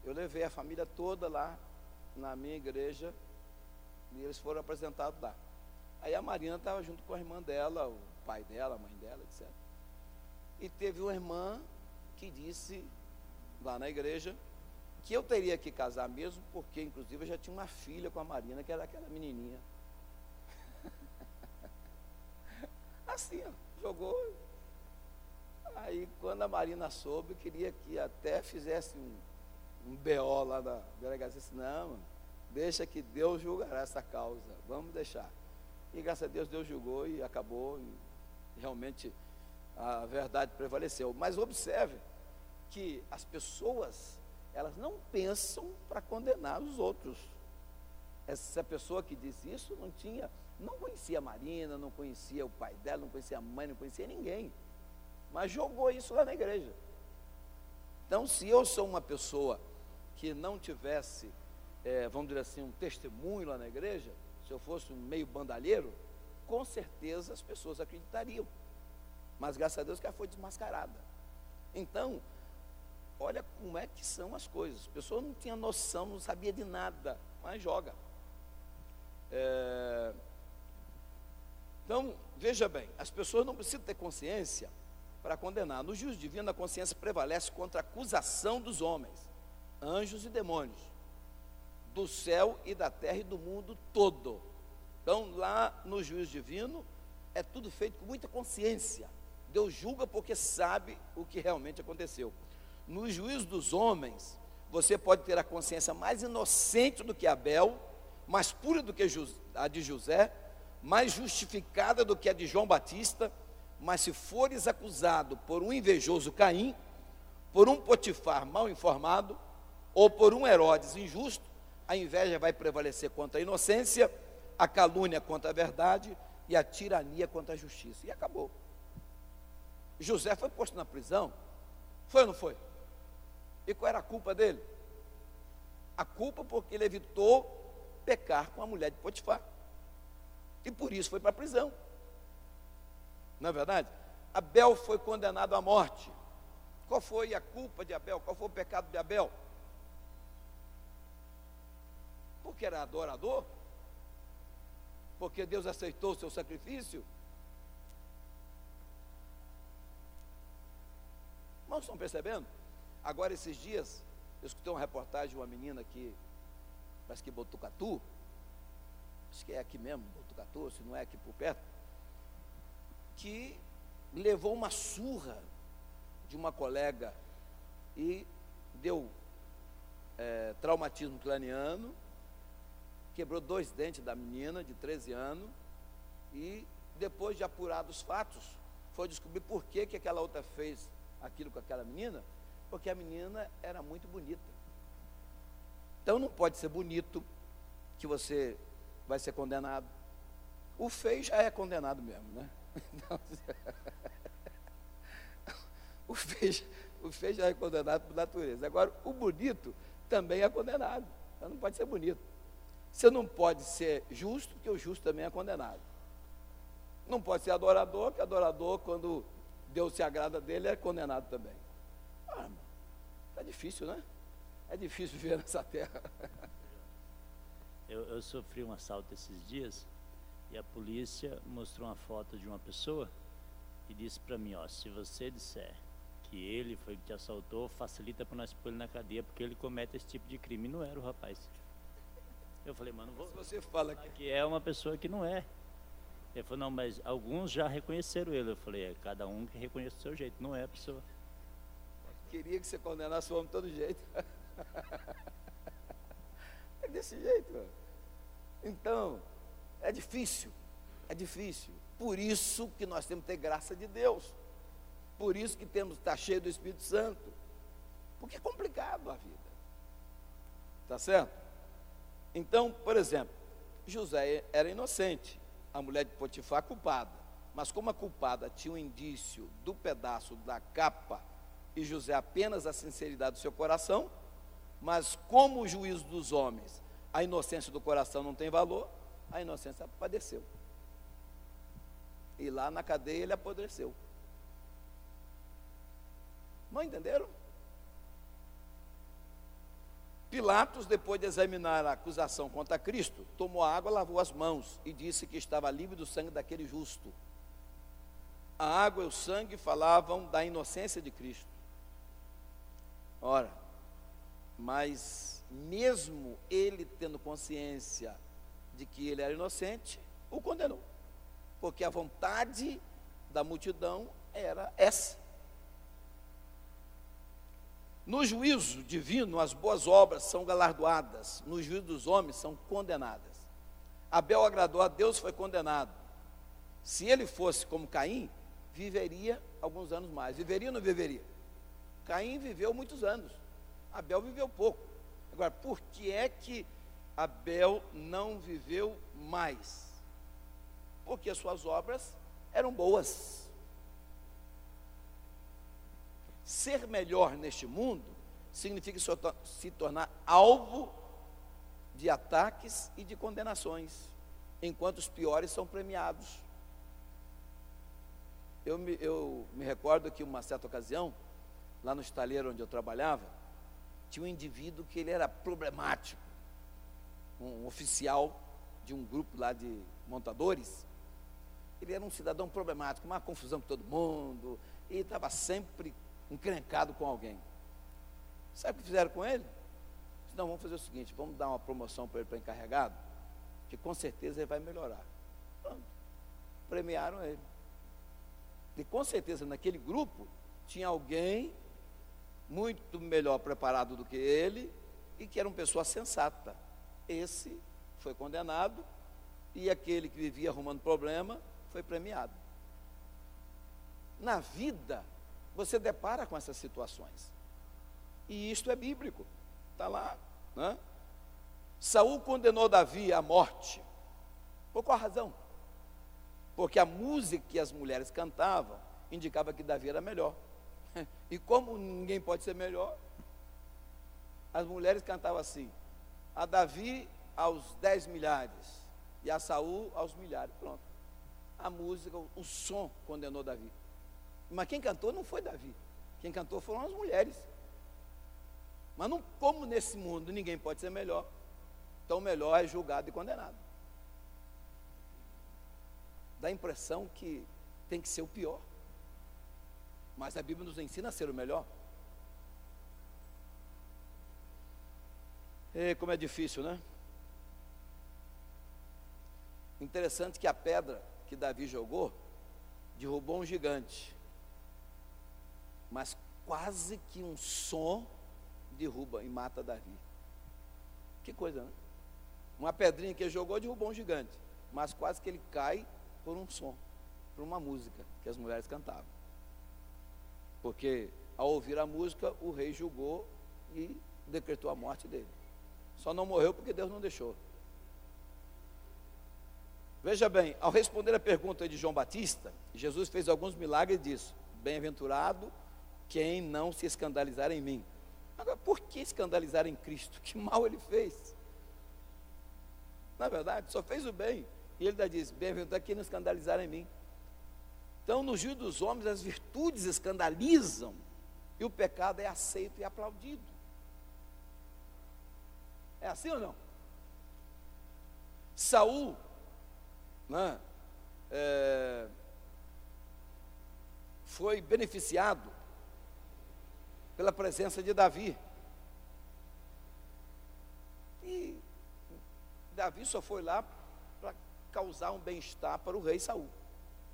eu levei a família toda lá na minha igreja, e eles foram apresentados lá. Aí a Marina estava junto com a irmã dela, o pai dela, a mãe dela, etc. E teve uma irmã que disse, lá na igreja, que eu teria que casar mesmo, porque inclusive eu já tinha uma filha com a Marina, que era aquela menininha. Assim, ó, jogou. Aí quando a Marina soube, queria que até fizesse um BO lá na delegacia. Disse, não, mano, deixa que Deus julgará essa causa, vamos deixar. E graças a Deus, Deus julgou e acabou, e realmente a verdade prevaleceu. Mas observe que as pessoas, elas não pensam para condenar os outros. Essa pessoa que disse isso não conhecia a Marina, não conhecia o pai dela, não conhecia a mãe, não conhecia ninguém, mas jogou isso lá na igreja. Então, se eu sou uma pessoa que não tivesse, vamos dizer assim, um testemunho lá na igreja, se eu fosse um meio bandalheiro, com certeza as pessoas acreditariam, mas graças a Deus que ela foi desmascarada. Então, olha como é que são as coisas. A pessoa não tinha noção, não sabia de nada, mas joga. Então, veja bem, as pessoas não precisam ter consciência para condenar. No juízo divino, a consciência prevalece contra a acusação dos homens, anjos e demônios, do céu e da terra e do mundo todo. Então, lá no juízo divino, é tudo feito com muita consciência. Deus julga porque sabe o que realmente aconteceu. No juízo dos homens, você pode ter a consciência mais inocente do que Abel, mais pura do que a de José, mais justificada do que a de João Batista, mas se fores acusado por um invejoso Caim, por um Potifar mal informado, ou por um Herodes injusto, a inveja vai prevalecer contra a inocência, a calúnia contra a verdade e a tirania contra a justiça. E acabou. José foi posto na prisão, foi ou não foi? E qual era a culpa dele? A culpa porque ele evitou pecar com a mulher de Potifar. E por isso foi para a prisão. Não é verdade? Abel foi condenado à morte. Qual foi a culpa de Abel? Qual foi o pecado de Abel? Porque era adorador? Porque Deus aceitou o seu sacrifício? Irmãos, estão percebendo? Agora, esses dias, eu escutei uma reportagem de uma menina que, parece que Botucatu, acho que é aqui mesmo, Botucatu, se não é aqui por perto, que levou uma surra de uma colega e deu traumatismo craniano, quebrou 2 dentes da menina de 13 anos e depois de apurados os fatos, foi descobrir por que aquela outra fez aquilo com aquela menina, porque a menina era muito bonita. Então não pode ser bonito que você vai ser condenado. O feio já é condenado mesmo, né? Então, o feio já é condenado por natureza. Agora, o bonito também é condenado. Então não pode ser bonito. Você não pode ser justo, porque o justo também é condenado. Não pode ser adorador, porque adorador, quando Deus se agrada dele, é condenado também. Irmão, tá difícil, né? É difícil viver nessa terra. Eu sofri um assalto esses dias e a polícia mostrou uma foto de uma pessoa e disse para mim, ó, se você disser que ele foi que te assaltou, facilita para nós pôr ele na cadeia, porque ele comete esse tipo de crime. E não era o rapaz. Eu falei, mano, se você fala que é uma pessoa que não é. Ele falou, não, mas alguns já reconheceram ele. Eu falei, é cada um que reconhece o seu jeito, não é a pessoa. Queria que você condenasse o homem de todo jeito. É desse jeito. Então, é difícil. É difícil. Por isso que nós temos que ter graça de Deus. Por isso que temos que estar cheio do Espírito Santo. Porque é complicado a vida. Tá certo? Então, por exemplo, José era inocente. A mulher de Potifar culpada. Mas como a culpada tinha um indício do pedaço da capa e José apenas a sinceridade do seu coração, mas como o juízo dos homens, a inocência do coração não tem valor, a inocência padeceu. E lá na cadeia ele apodreceu. Não entenderam? Pilatos, depois de examinar a acusação contra Cristo, tomou água, lavou as mãos e disse que estava livre do sangue daquele justo. A água e o sangue falavam da inocência de Cristo. Ora, mas mesmo ele tendo consciência de que ele era inocente, o condenou, porque a vontade da multidão era essa. No juízo divino, as boas obras são galardoadas, no juízo dos homens são condenadas. Abel agradou a Deus, foi condenado. Se ele fosse como Caim, viveria alguns anos mais. Viveria ou não viveria? Caim viveu muitos anos, Abel viveu pouco. Agora, por que é que Abel não viveu mais? Porque as suas obras eram boas. Ser melhor neste mundo significa se tornar alvo de ataques e de condenações, enquanto os piores são premiados. Eu me recordo que uma certa ocasião, lá no estaleiro onde eu trabalhava, tinha um indivíduo que ele era problemático, um oficial de um grupo lá de montadores. Ele era um cidadão problemático, uma confusão com todo mundo, e estava sempre encrencado com alguém. Sabe o que fizeram com ele? Disse, não, vamos fazer o seguinte, vamos dar uma promoção para ele, para encarregado, que com certeza ele vai melhorar. Pronto. Premiaram ele. E com certeza naquele grupo tinha alguém muito melhor preparado do que ele e que era uma pessoa sensata. Esse foi condenado e aquele que vivia arrumando problema foi premiado. Na vida você depara com essas situações. E isto é bíblico. Está lá, né? Saul condenou Davi à morte. Por qual razão? Porque a música que as mulheres cantavam indicava que Davi era melhor. E como ninguém pode ser melhor, as mulheres cantavam assim: a Davi aos 10 milhares, e a Saul aos milhares. Pronto. A música, o som condenou Davi. Mas quem cantou não foi Davi. Quem cantou foram as mulheres. Mas não, como nesse mundo ninguém pode ser melhor, então o melhor é julgado e condenado. Dá a impressão que tem que ser o pior. Mas a Bíblia nos ensina a ser o melhor. E como é difícil, né? Interessante que a pedra que Davi jogou derrubou um gigante, mas quase que um som derruba e mata Davi. Que coisa, né? Uma pedrinha que ele jogou derrubou um gigante, mas quase que ele cai por um som, por uma música que as mulheres cantavam. Porque ao ouvir a música, o rei julgou e decretou a morte dele. Só não morreu porque Deus não deixou. Veja bem, ao responder a pergunta de João Batista, Jesus fez alguns milagres e disse: bem-aventurado quem não se escandalizar em mim. Agora, por que escandalizar em Cristo? Que mal ele fez? Na verdade, só fez o bem. E ele ainda diz: bem-aventurado quem não escandalizar em mim. Então, no juízo dos homens, as virtudes escandalizam e o pecado é aceito e aplaudido. É assim ou não? Saul, né, foi beneficiado pela presença de Davi. E Davi só foi lá para causar um bem-estar para o rei Saul.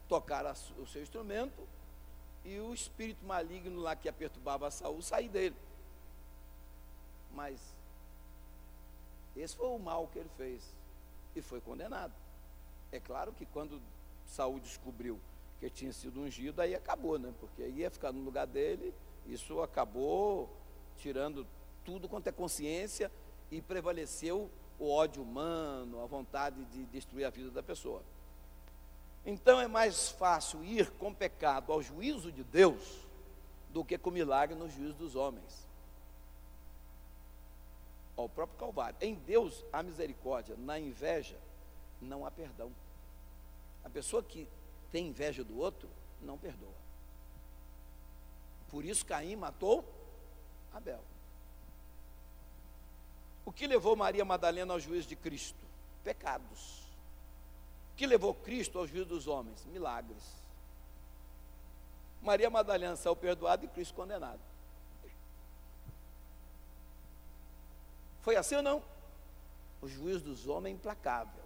Tocar o seu instrumento e o espírito maligno lá que perturbava Saul sair dele. Mas esse foi o mal que ele fez e foi condenado. É claro que quando Saul descobriu que tinha sido ungido, aí acabou, né? Porque aí ia ficar no lugar dele. Isso acabou tirando tudo quanto é consciência e prevaleceu o ódio humano, a vontade de destruir a vida da pessoa. Então é mais fácil ir com pecado ao juízo de Deus do que com milagre no juízo dos homens. Ao próprio Calvário. Em Deus há misericórdia, na inveja não há perdão. A pessoa que tem inveja do outro não perdoa. Por isso Caim matou Abel. O que levou Maria Madalena ao juízo de Cristo? Pecados. O que levou Cristo ao juízo dos homens? Milagres. Maria Madalena saiu perdoada e Cristo condenado. Foi assim ou não? O juízo dos homens é implacável.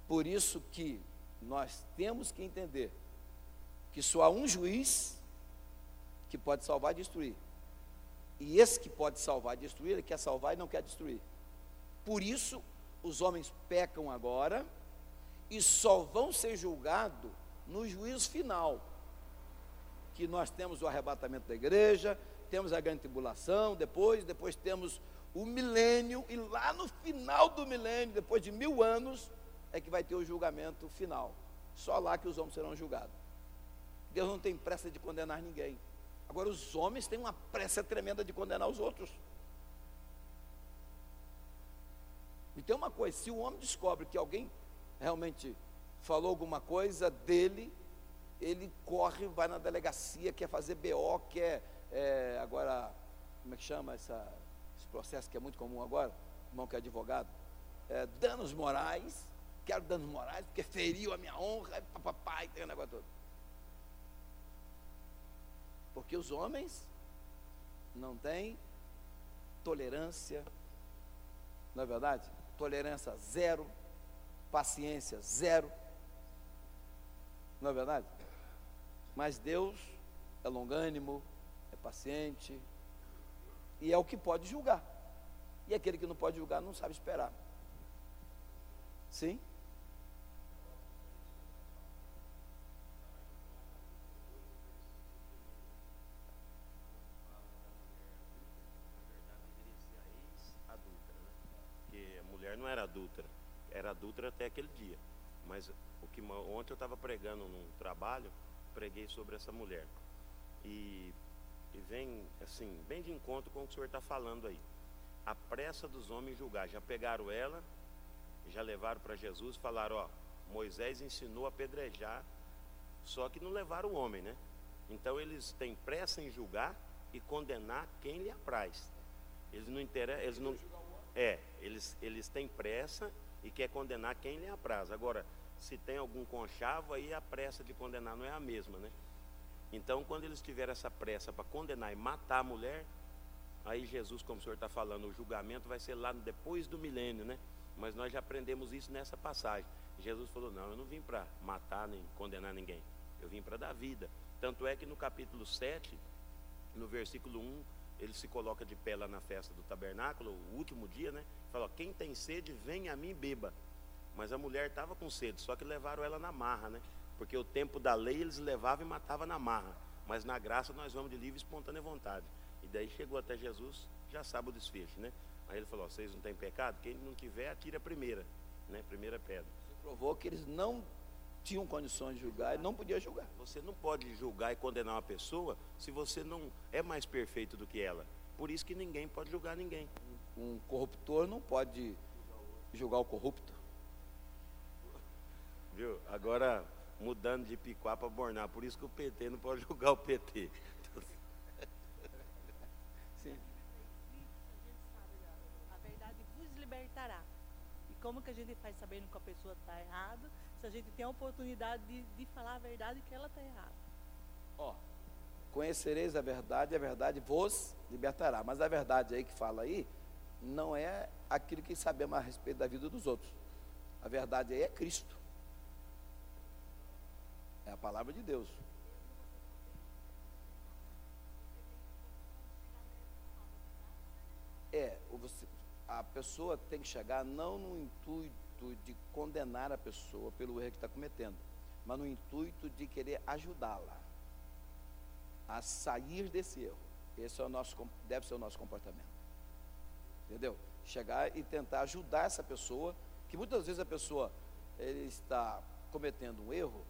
Por isso que nós temos que entender que só há um juiz que pode salvar e destruir. E esse que pode salvar e destruir, ele quer salvar e não quer destruir. Por isso, os homens pecam agora e só vão ser julgados no juízo final. Que nós temos o arrebatamento da igreja, temos a grande tribulação, depois temos o milênio, e lá no final do milênio, depois de 1000 anos, é que vai ter o julgamento final. Só lá que os homens serão julgados. Deus não tem pressa de condenar ninguém. Agora os homens têm uma pressa tremenda de condenar os outros. E tem uma coisa: se o homem descobre que alguém realmente falou alguma coisa dele, ele corre, vai na delegacia, quer fazer BO, quer, agora, como é que chama esse processo que é muito comum agora, irmão que é advogado, danos morais, quero danos morais, porque feriu a minha honra, papai, tem o negócio todo. Porque os homens não têm tolerância, não é verdade? Tolerância zero, paciência zero, não é verdade? Mas Deus é longânimo, é paciente, e é o que pode julgar. E aquele que não pode julgar não sabe esperar. Sim? Não era adúltera, era adúltera até aquele dia. Mas ontem eu estava pregando num trabalho, preguei sobre essa mulher. E vem assim, bem de encontro com o que o senhor está falando aí. A pressa dos homens julgar. Já pegaram ela já levaram para Jesus e falaram, ó, Moisés ensinou a apedrejar, só que não levaram o homem, né? Então eles têm pressa em julgar e condenar quem lhe apraz. Eles não interessam, eles têm pressa e quer condenar quem lhe apraz. Agora, se tem algum conchavo, aí a pressa de condenar não é a mesma, né? Então, quando eles tiveram essa pressa para condenar e matar a mulher, aí Jesus, como o senhor está falando, o julgamento vai ser lá depois do milênio, né? Mas nós já aprendemos isso nessa passagem. Jesus falou, não, eu não vim para matar nem condenar ninguém, eu vim para dar vida. Tanto é que no capítulo 7, no versículo 1, ele se coloca de pé lá na festa do tabernáculo, o último dia, né? Fala, ó, quem tem sede, vem a mim e beba. Mas a mulher estava com sede, só que levaram ela na marra, né? Porque o tempo da lei eles levavam e matavam na marra. Mas na graça nós vamos de livre e espontânea vontade. E daí chegou até Jesus, já sabe o desfecho, né? Aí ele falou, ó, vocês não têm pecado? Quem não tiver, atira a primeira, né? Primeira pedra. Você provou que eles não tinham condições de julgar e não podia julgar. Você não pode julgar e condenar uma pessoa se você não é mais perfeito do que ela. Por isso que ninguém pode julgar ninguém. Um corruptor não pode julgar o corrupto. Viu? Agora, mudando de Piquá para Borná, por isso que o PT não pode julgar o PT. Sim. A verdade vos libertará. E como que a gente faz sabendo que a pessoa está errada, se a gente tem a oportunidade de falar a verdade que ela está errada? Ó, conhecereis a verdade vos libertará. Mas a verdade aí que fala aí, não é aquilo que sabemos a respeito da vida dos outros. A verdade aí é Cristo. É a palavra de Deus. A pessoa tem que chegar não no intuito de condenar a pessoa pelo erro que está cometendo, mas no intuito de querer ajudá-la a sair desse erro. Esse é deve ser o nosso comportamento. Entendeu? Chegar e tentar ajudar essa pessoa, que muitas vezes a pessoa ele está cometendo um erro,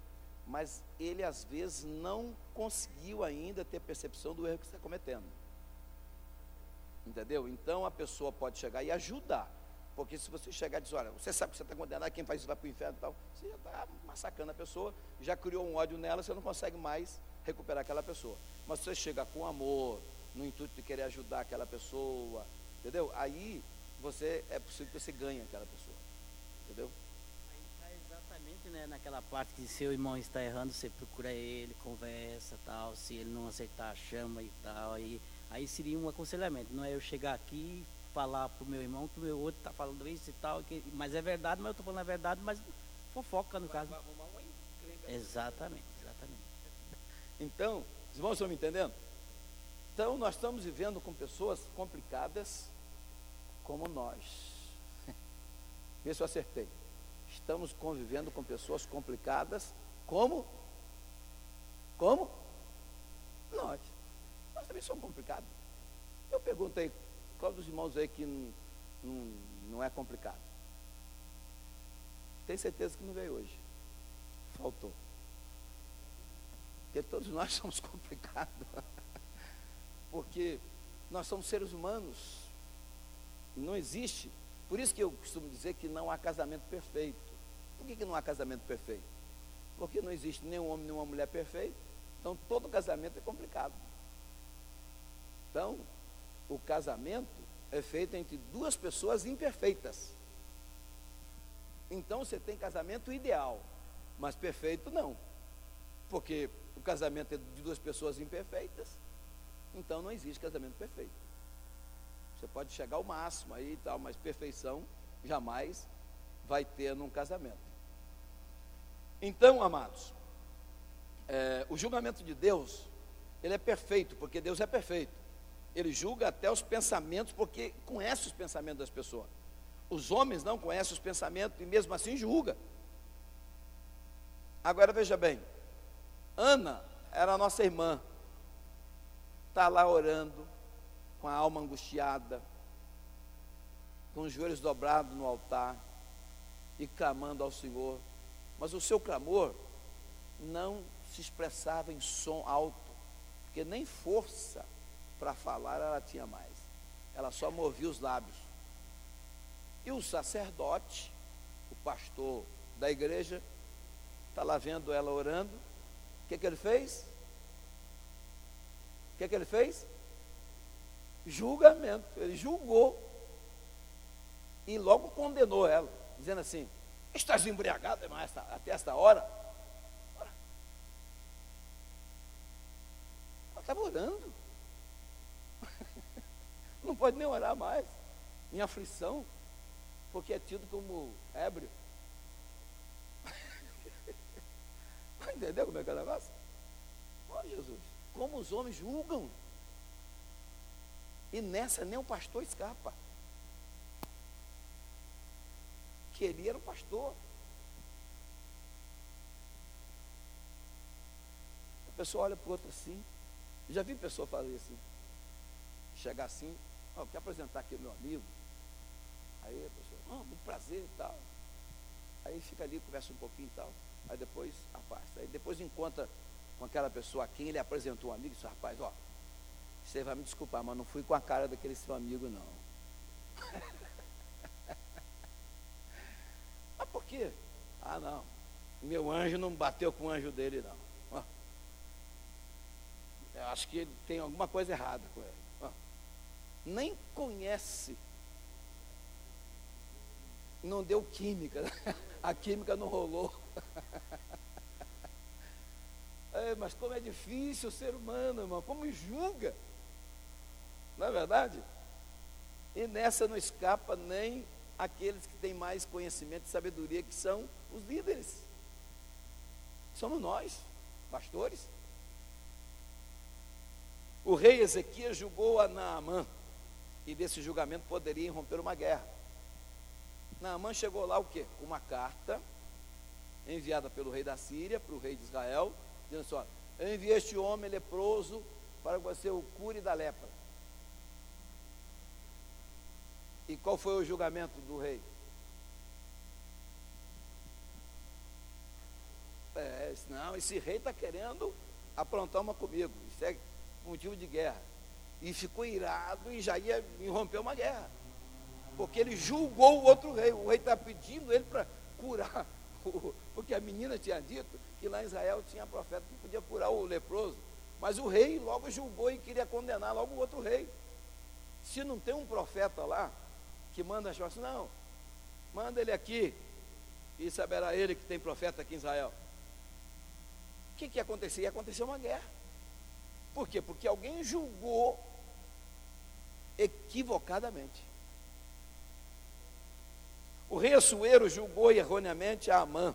mas ele às vezes não conseguiu ainda ter percepção do erro que está cometendo. Entendeu? Então a pessoa pode chegar e ajudar. Porque se você chegar e dizer, olha, você sabe que você está condenado, quem faz isso vai para o inferno e tal, você já está massacrando a pessoa, já criou um ódio nela, você não consegue mais recuperar aquela pessoa. Mas se você chega com amor, no intuito de querer ajudar aquela pessoa, entendeu? Aí é possível que você ganhe aquela pessoa. Entendeu? Aí está exatamente, né, naquela parte que seu irmão está errando, você procura ele, conversa tal, se ele não acertar, chama e tal, aí seria um aconselhamento, não é eu chegar aqui e falar pro meu irmão que o meu outro está falando isso e tal, mas é verdade, mas eu estou falando a verdade, mas fofoca no caso. Exatamente. Então, os irmãos estão me entendendo? Então, nós estamos vivendo com pessoas complicadas como nós. Vê se eu acertei. Estamos convivendo com pessoas complicadas como nós. Nós também somos complicados. Eu perguntei, qual dos irmãos aí que não é complicado? Tenho certeza que não veio hoje. Faltou. Porque todos nós somos complicados. Porque nós somos seres humanos. Não existe. Por isso que eu costumo dizer que não há casamento perfeito. Por que não há casamento perfeito? Porque não existe nenhum homem nem uma mulher perfeito. Então todo casamento é complicado. Então, o casamento é feito entre duas pessoas imperfeitas. Então você tem casamento ideal, mas perfeito não. Porque o casamento é de duas pessoas imperfeitas, então não existe casamento perfeito. Você pode chegar ao máximo aí e tal, mas perfeição jamais vai ter num casamento. Então, amados, o julgamento de Deus, ele é perfeito, porque Deus é perfeito. Ele julga até os pensamentos, porque conhece os pensamentos das pessoas. Os homens não conhecem os pensamentos e mesmo assim julga. Agora veja bem, Ana era a nossa irmã, está lá orando, com a alma angustiada, com os joelhos dobrados no altar e clamando ao Senhor. Mas o seu clamor não se expressava em som alto, porque nem força para falar ela tinha mais. Ela só movia os lábios. E o sacerdote pastor da igreja, está lá vendo ela orando. O que ele fez? O que ele fez? Julgamento. Ele julgou e logo condenou ela, dizendo assim: estás embriagada até esta hora? Ela estava orando. Não pode nem orar mais, em aflição, porque é tido como ébrio. Entendeu como é que é o negócio? Ó Jesus, como os homens julgam. E nessa nem o pastor escapa. Que ele era o pastor. A pessoa olha para o outro assim. Já vi pessoa fazer assim. Chegar assim: ó, quero apresentar aqui o meu amigo. Aí a pessoa: muito prazer e tal. Aí fica ali, conversa um pouquinho e tal. Aí depois afasta. Aí depois encontra com aquela pessoa a quem ele apresentou um amigo e disse: rapaz, ó, você vai me desculpar, mas não fui com a cara daquele seu amigo, não. Mas por quê? Ah, não, meu anjo não bateu com o anjo dele, não. Ó, eu acho que ele tem alguma coisa errada com ele. Ó, nem conhece. Não deu química. A química não rolou. Mas como é difícil o ser humano, irmão. Como julga. Não é verdade? E nessa não escapa nem aqueles que têm mais conhecimento e sabedoria, que são os líderes. Somos nós, pastores. O rei Ezequias julgou a Naamã, e desse julgamento poderia irromper uma guerra. Naamã chegou lá o quê? Com uma carta enviada pelo rei da Síria para o rei de Israel, dizendo assim: ó, eu enviei este homem leproso para que você o cure da lepra. E qual foi o julgamento do rei? Não, esse rei está querendo aprontar uma comigo, isso é motivo de guerra. E ficou irado e já ia irromper uma guerra, porque ele julgou o outro rei. O rei está pedindo ele para curar, porque a menina tinha dito que lá em Israel tinha profeta que podia curar o leproso, mas o rei logo julgou e queria condenar logo o outro rei. Se não tem um profeta lá que manda as coisas, não, manda ele aqui e saberá ele que tem profeta aqui em Israel. O que ia acontecer? Ia acontecer uma guerra. Por quê? Porque alguém julgou equivocadamente. O rei Assuero julgou erroneamente a Amã,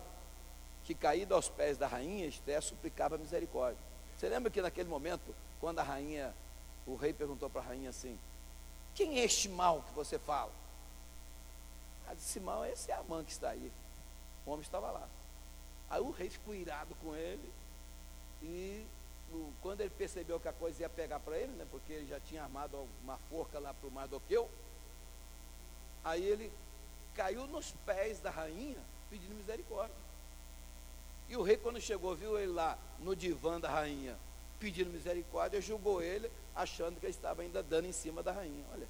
que caído aos pés da rainha Esté suplicava misericórdia. Você lembra que naquele momento, quando o rei perguntou para a rainha assim: quem é este mal que você fala? Ela disse: mal, esse é Amã que está aí. O homem estava lá. Aí o rei ficou irado com ele, e quando ele percebeu que a coisa ia pegar para ele, né, porque ele já tinha armado uma forca lá para o Mardoqueu, aí ele caiu nos pés da rainha pedindo misericórdia. E o rei, quando chegou, viu ele lá no divã da rainha pedindo misericórdia, julgou ele, achando que ele estava ainda dando em cima da rainha. Olha,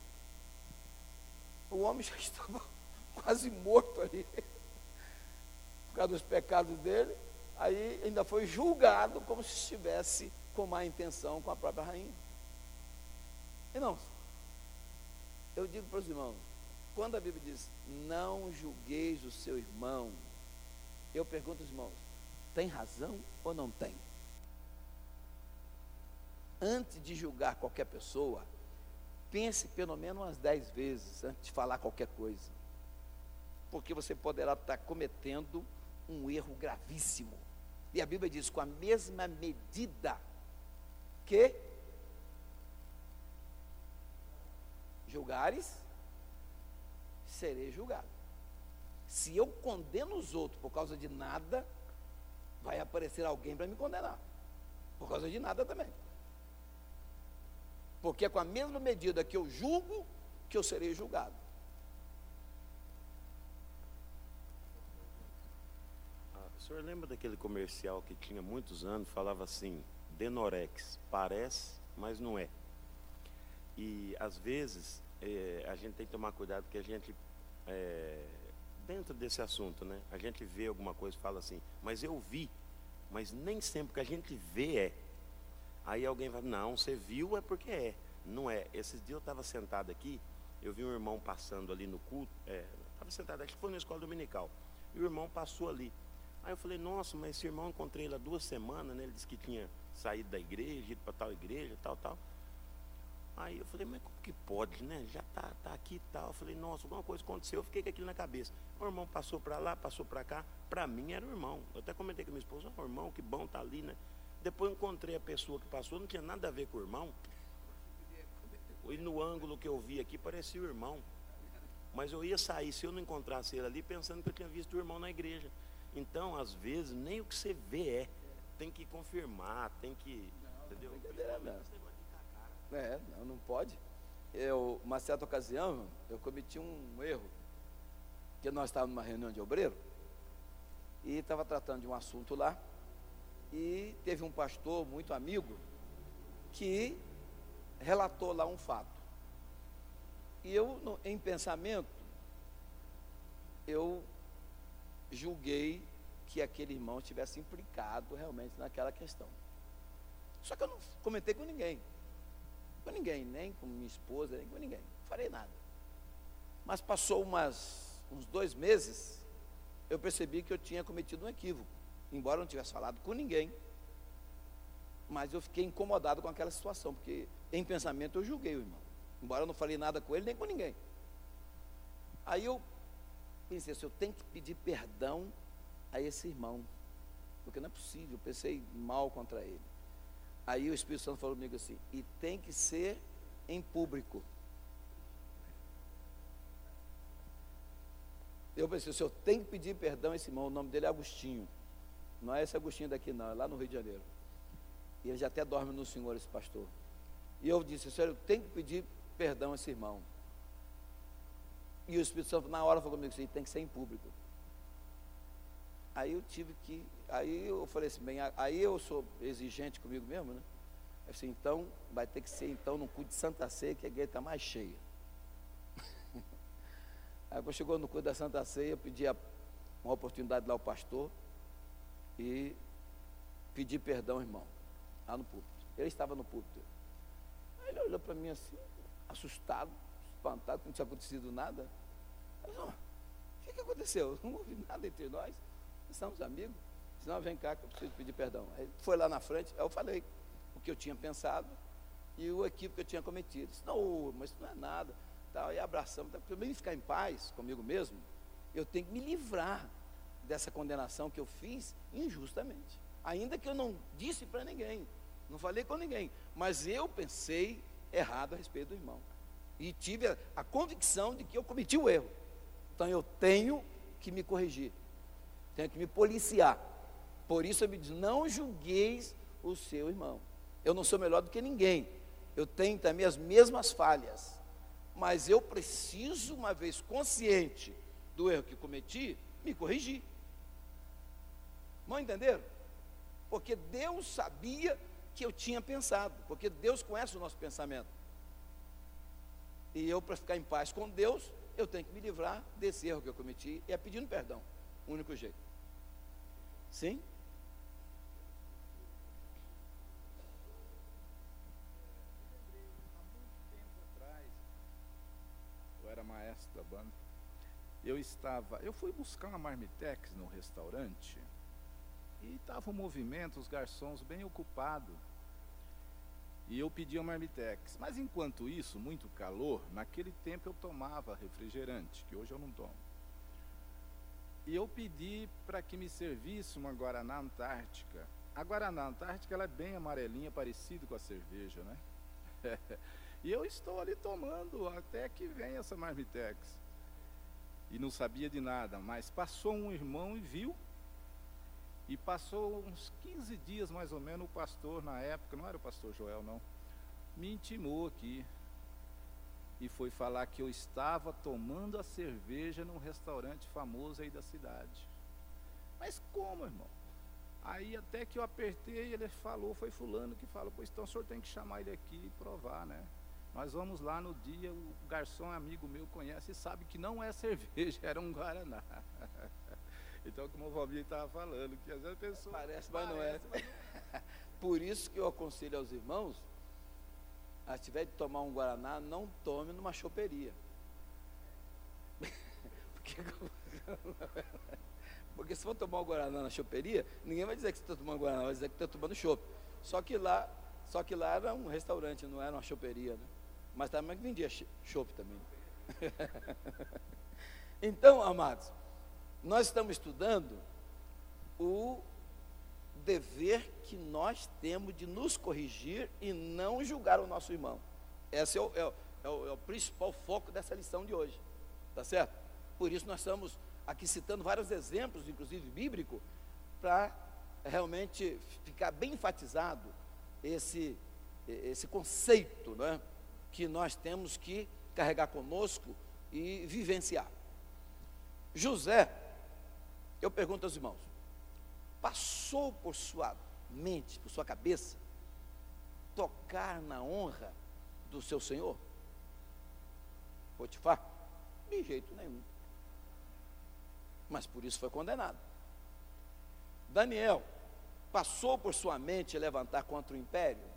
o homem já estava quase morto ali por causa dos pecados dele. Aí ainda foi julgado como se estivesse com má intenção com a própria rainha. Irmãos, eu digo para os irmãos, quando a Bíblia diz: não julgueis o seu irmão, eu pergunto aos irmãos: tem razão ou não tem? Antes de julgar qualquer pessoa, pense pelo menos umas 10 vezes antes de falar qualquer coisa, porque você poderá estar cometendo um erro gravíssimo. E a Bíblia diz: com a mesma medida que julgares, serei julgado. Se eu condeno os outros por causa de nada, vai aparecer alguém para me condenar por causa de nada também. Porque é com a mesma medida que eu julgo que eu serei julgado. O senhor lembra daquele comercial que tinha muitos anos, falava assim: Denorex, parece, mas não é. E às vezes a gente tem que tomar cuidado, porque a gente dentro desse assunto, né? A gente vê alguma coisa e fala assim, mas eu vi, mas nem sempre que a gente vê é. Aí alguém fala, não, você viu é porque é. Não é. Esses dias eu estava sentado aqui, eu vi um irmão passando ali no culto, estava sentado, acho que foi na escola dominical, e o irmão passou ali. Aí eu falei, nossa, mas esse irmão eu encontrei ele há 2 semanas, né? Ele disse que tinha saído da igreja, ido para tal igreja, tal. Aí eu falei, mas como que pode, né? Já tá aqui e tal. Eu falei, nossa, alguma coisa aconteceu, eu fiquei com aquilo na cabeça. O irmão passou para lá, passou para cá, para mim era o irmão. Eu até comentei com a minha esposa, o irmão, que bom tá ali, né? Depois eu encontrei a pessoa que passou, não tinha nada a ver com o irmão. E no ângulo que eu vi aqui, parecia o irmão. Mas eu ia sair, se eu não encontrasse ele ali, pensando que eu tinha visto o irmão na igreja. Então, às vezes, nem o que você vê é. Tem que confirmar, tem que... Entendeu? Não pode. Uma certa ocasião, eu cometi um erro. Porque nós estávamos numa reunião de obreiro, e estava tratando de um assunto lá, e teve um pastor muito amigo, que relatou lá um fato. E eu, em pensamento, eu julguei que aquele irmão estivesse implicado realmente naquela questão. Só que eu não comentei com ninguém, nem com minha esposa, nem com ninguém, não falei nada. Mas passou uns 2 meses, eu percebi que eu tinha cometido um equívoco, embora eu não tivesse falado com ninguém, mas eu fiquei incomodado com aquela situação, porque em pensamento eu julguei o irmão, embora eu não falei nada com ele, nem com ninguém. Aí eu pensei assim, eu tenho que pedir perdão a esse irmão, porque não é possível, eu pensei mal contra ele. Aí o Espírito Santo falou comigo assim, e tem que ser em público. Eu pensei, se eu tenho que pedir perdão a esse irmão, o nome dele é Agostinho, não é esse Agostinho daqui não, é lá no Rio de Janeiro, e ele já até dorme no Senhor, esse pastor. E eu disse, Senhor, eu tenho que pedir perdão a esse irmão. E o Espírito Santo na hora falou comigo assim, tem que ser em público. Aí eu falei assim, bem, aí eu sou exigente comigo mesmo, né? Eu disse, então, vai ter que ser então no culto de Santa Ceia, que a igreja está mais cheia. Aí quando chegou no culto da Santa Ceia, eu pedi uma oportunidade lá ao pastor e pedi perdão ao irmão, lá no púlpito. Ele estava no púlpito. Aí ele olhou para mim assim, assustado, espantado, não tinha acontecido nada. Ele falou, o que aconteceu? Não houve nada entre nós, estamos amigos. Disse, não, vem cá que eu preciso pedir perdão. Aí foi lá na frente, aí eu falei o que eu tinha pensado e o equívoco que eu tinha cometido. Disse, não, mas isso não é nada. Tal, e abraçamos. Para mim ficar em paz comigo mesmo, eu tenho que me livrar dessa condenação que eu fiz injustamente. Ainda que eu não disse para ninguém, não falei com ninguém, mas eu pensei errado a respeito do irmão. E tive a convicção de que eu cometi o erro. Então eu tenho que me corrigir, tenho que me policiar. Por isso eu me diz, não julgueis o seu irmão. Eu não sou melhor do que ninguém. Eu tenho também as mesmas falhas. Mas eu preciso, uma vez consciente do erro que cometi, me corrigir. Não entenderam? Porque Deus sabia que eu tinha pensado, porque Deus conhece o nosso pensamento. E eu, para ficar em paz com Deus, eu tenho que me livrar desse erro que eu cometi, e é pedindo perdão, o único jeito. Sim? Maestro da banda, eu fui buscar uma marmitex no restaurante e estava um movimento, os garçons bem ocupados, e eu pedi a marmitex, mas enquanto isso, muito calor, naquele tempo eu tomava refrigerante, que hoje eu não tomo, e eu pedi para que me servisse uma Guaraná Antártica. A Guaraná Antártica, ela é bem amarelinha, parecido com a cerveja, né? E eu estou ali tomando até que vem essa marmitex. E não sabia de nada, mas passou um irmão e viu. E passou uns 15 dias mais ou menos, o pastor na época, não era o pastor Joel não, me intimou aqui. E foi falar que eu estava tomando a cerveja num restaurante famoso aí da cidade. Mas como, irmão? Aí até que eu apertei, ele falou, foi fulano que falou, pois então o senhor tem que chamar ele aqui e provar, né? Nós vamos lá no dia, o garçom amigo meu conhece e sabe que não é cerveja, era um Guaraná. Então, como o Valmir estava falando, que às vezes a pessoa... Parece, mas não é. Por isso que eu aconselho aos irmãos, se tiver de tomar um Guaraná, não tome numa choperia. Porque se for tomar um Guaraná na choperia, ninguém vai dizer que você está tomando Guaraná, vai dizer que está tomando chopp. Só que lá era um restaurante, não era uma choperia, né? Mas também vendia chopp também. Então, amados, nós estamos estudando o dever que nós temos de nos corrigir e não julgar o nosso irmão. Esse é o principal foco dessa lição de hoje, tá certo? Por isso nós estamos aqui citando vários exemplos, inclusive bíblico, para realmente ficar bem enfatizado esse conceito, né, que nós temos que carregar conosco e vivenciar. José, eu pergunto aos irmãos, passou por sua mente, por sua cabeça, tocar na honra do seu senhor? Potifar? De jeito nenhum. Mas por isso foi condenado. Daniel, passou por sua mente levantar contra o império?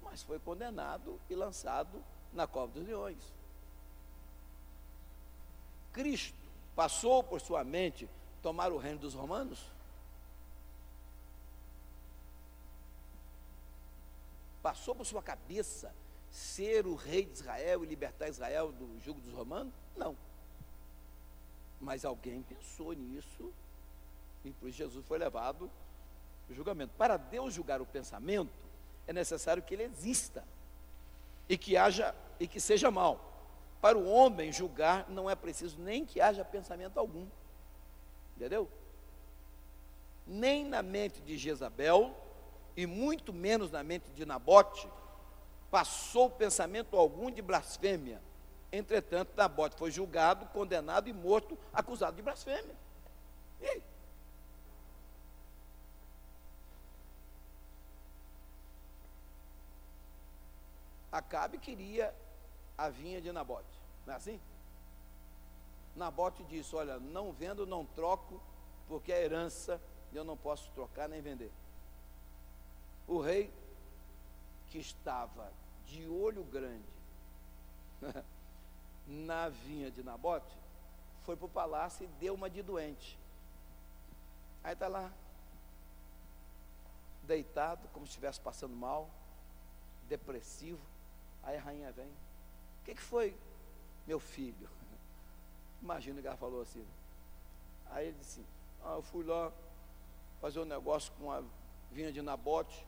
Mas foi condenado e lançado na cova dos leões. Cristo, passou por sua mente tomar o reino dos romanos? Passou por sua cabeça ser o rei de Israel e libertar Israel do jugo dos romanos? Não. Mas alguém pensou nisso e por isso Jesus foi levado ao julgamento. Para Deus julgar o pensamento, é necessário que ele exista e que seja mau. Para o homem julgar, não é preciso nem que haja pensamento algum. Entendeu? Nem na mente de Jezabel, e muito menos na mente de Nabote, passou pensamento algum de blasfêmia. Entretanto, Nabote foi julgado, condenado e morto, acusado de blasfêmia. E aí? Acabe queria a vinha de Nabote, não é assim? Nabote disse, olha, não vendo, não troco, porque é herança, eu não posso trocar nem vender. O rei, que estava de olho grande na vinha de Nabote, foi para o palácio e deu uma de doente. Aí está lá, deitado, como se estivesse passando mal, depressivo. Aí a rainha vem, o que foi, meu filho? Imagina que ela falou assim. Aí ele disse, eu fui lá fazer um negócio com a vinha de Nabote,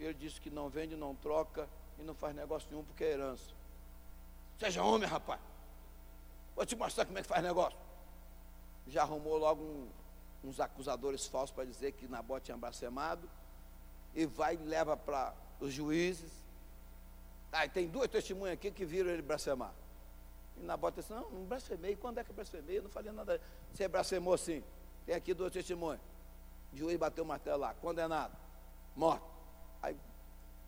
e ele disse que não vende, não troca, e não faz negócio nenhum porque é herança. Seja homem, rapaz, vou te mostrar como é que faz negócio. Já arrumou logo uns acusadores falsos para dizer que Nabote tinha blasfemado, e vai e leva para os juízes. Aí tem 2 testemunhas aqui que viram ele blasfemar. E Nabote disse, não blasfemei. Quando é que eu blasfemei? Eu não falei nada. Você blasfemou sim. Tem aqui 2 testemunhas. O juiz bateu o martelo lá, condenado, morto. Aí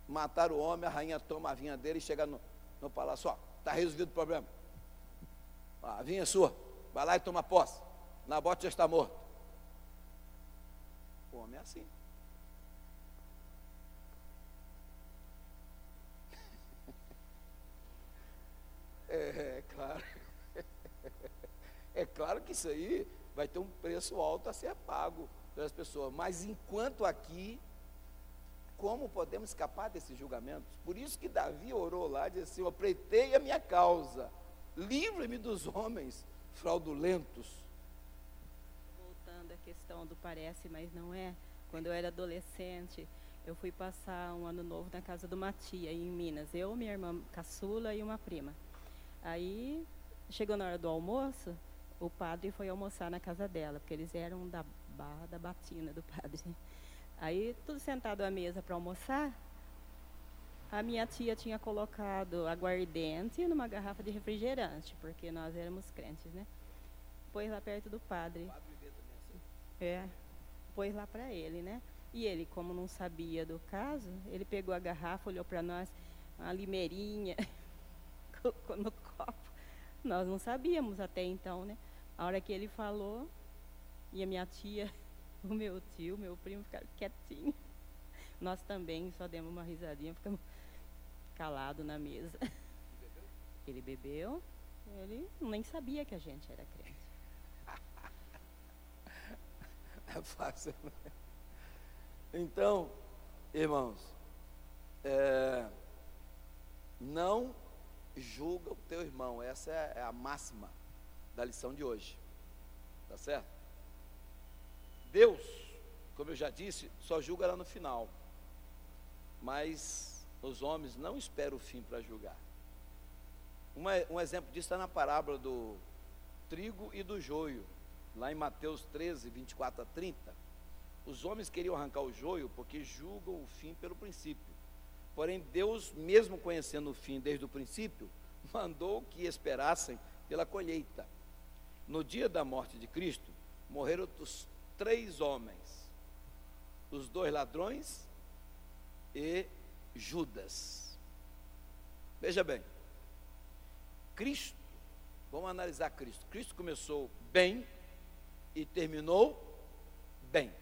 mataram o homem, a rainha toma a vinha dele e chega no palácio, está resolvido o problema. A vinha é sua, vai lá e toma posse. Nabote já está morto. O homem é assim. Claro. É claro que isso aí vai ter um preço alto a ser pago pelas pessoas. Mas enquanto aqui, como podemos escapar desses julgamentos? Por isso que Davi orou lá, disse assim, eu pleitei a minha causa, livre-me dos homens fraudulentos. Voltando à questão do parece, mas não é, quando eu era adolescente, eu fui passar um ano novo na casa de uma tia em Minas, eu, minha irmã caçula e uma prima. Aí, chegou na hora do almoço, o padre foi almoçar na casa dela, porque eles eram da Barra da Batina do padre. Aí, tudo sentado à mesa para almoçar, a minha tia tinha colocado aguardente numa garrafa de refrigerante, porque nós éramos crentes, né? Pôs lá perto do padre. Pôs lá para ele, né? E ele, como não sabia do caso, ele pegou a garrafa, olhou para nós, uma limeirinha, colocou no copo. Nós não sabíamos até então, né? A hora que ele falou, e a minha tia, o meu tio, meu primo ficaram quietinhos. Nós também só demos uma risadinha, ficamos calados na mesa. Ele bebeu, ele nem sabia que a gente era crente. É fácil, né? Então, irmãos, não julga o teu irmão. Essa é a máxima da lição de hoje. Tá certo? Deus, como eu já disse, só julga lá no final. Mas os homens não esperam o fim para julgar. Um exemplo disso está na parábola do trigo e do joio, lá em Mateus 13, 24 a 30. Os homens queriam arrancar o joio porque julgam o fim pelo princípio. Porém, Deus, mesmo conhecendo o fim desde o princípio, mandou que esperassem pela colheita. No dia da morte de Cristo, morreram os 3 homens, os 2 ladrões e Judas. Veja bem, Cristo, vamos analisar Cristo. Cristo começou bem e terminou bem,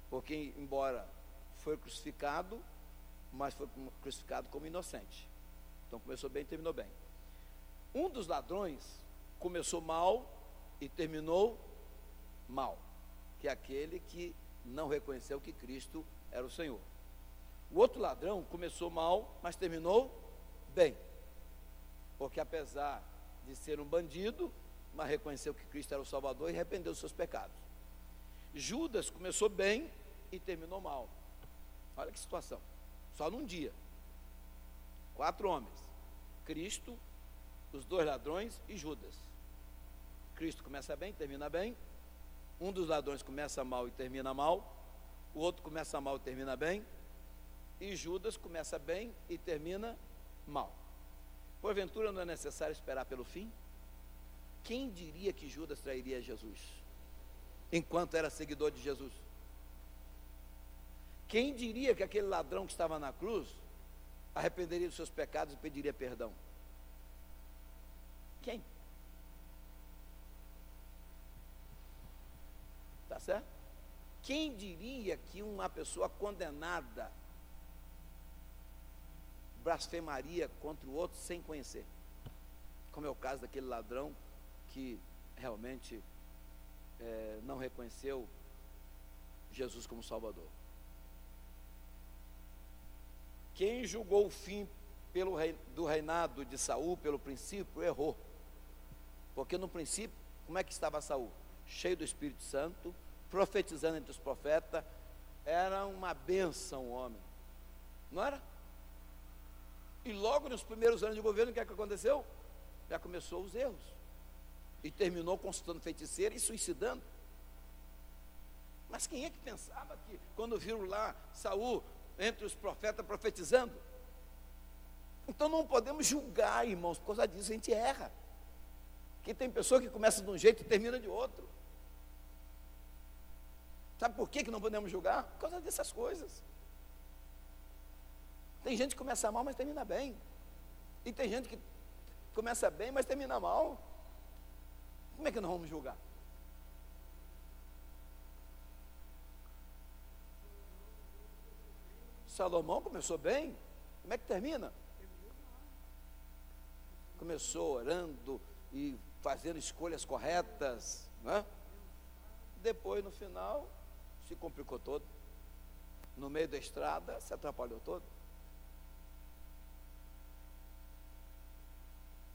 porque embora foi crucificado, mas foi crucificado como inocente. Então começou bem e terminou bem. Um dos ladrões começou mal e terminou mal, que é aquele que não reconheceu que Cristo era o Senhor. O outro ladrão começou mal, mas terminou bem, porque apesar de ser um bandido, mas reconheceu que Cristo era o Salvador e arrependeu dos seus pecados. Judas começou bem e terminou mal. Olha que situação, só num dia. 4 homens, Cristo, os 2 ladrões e Judas. Cristo começa bem, termina bem. Um dos ladrões começa mal e termina mal. O outro começa mal e termina bem. E Judas começa bem e termina mal. Porventura não é necessário esperar pelo fim? Quem diria que Judas trairia Jesus, enquanto era seguidor de Jesus? Quem diria que aquele ladrão que estava na cruz arrependeria dos seus pecados e pediria perdão? Quem? Tá certo? Quem diria que uma pessoa condenada blasfemaria contra o outro sem conhecer? Como é o caso daquele ladrão que realmente não reconheceu Jesus como Salvador. Quem julgou o fim do reinado de Saul pelo princípio errou, porque no princípio, como é que estava Saul? Cheio do Espírito Santo, profetizando entre os profetas, era uma bênção o homem, não era? E logo nos primeiros anos de governo, o que é que aconteceu? Já começou os erros, e terminou consultando feiticeiro e suicidando. Mas quem é que pensava que, quando viram lá Saul entre os profetas profetizando? Então não podemos julgar, irmãos, por causa disso a gente erra. Que tem pessoa que começa de um jeito e termina de outro. Sabe por que não podemos julgar? Por causa dessas coisas. Tem gente que começa mal, mas termina bem. E tem gente que começa bem, mas termina mal. Como é que nós vamos julgar? Salomão começou bem, como é que termina? Começou orando e fazendo escolhas corretas, né? Depois, no final, se complicou todo. No meio da estrada, se atrapalhou todo.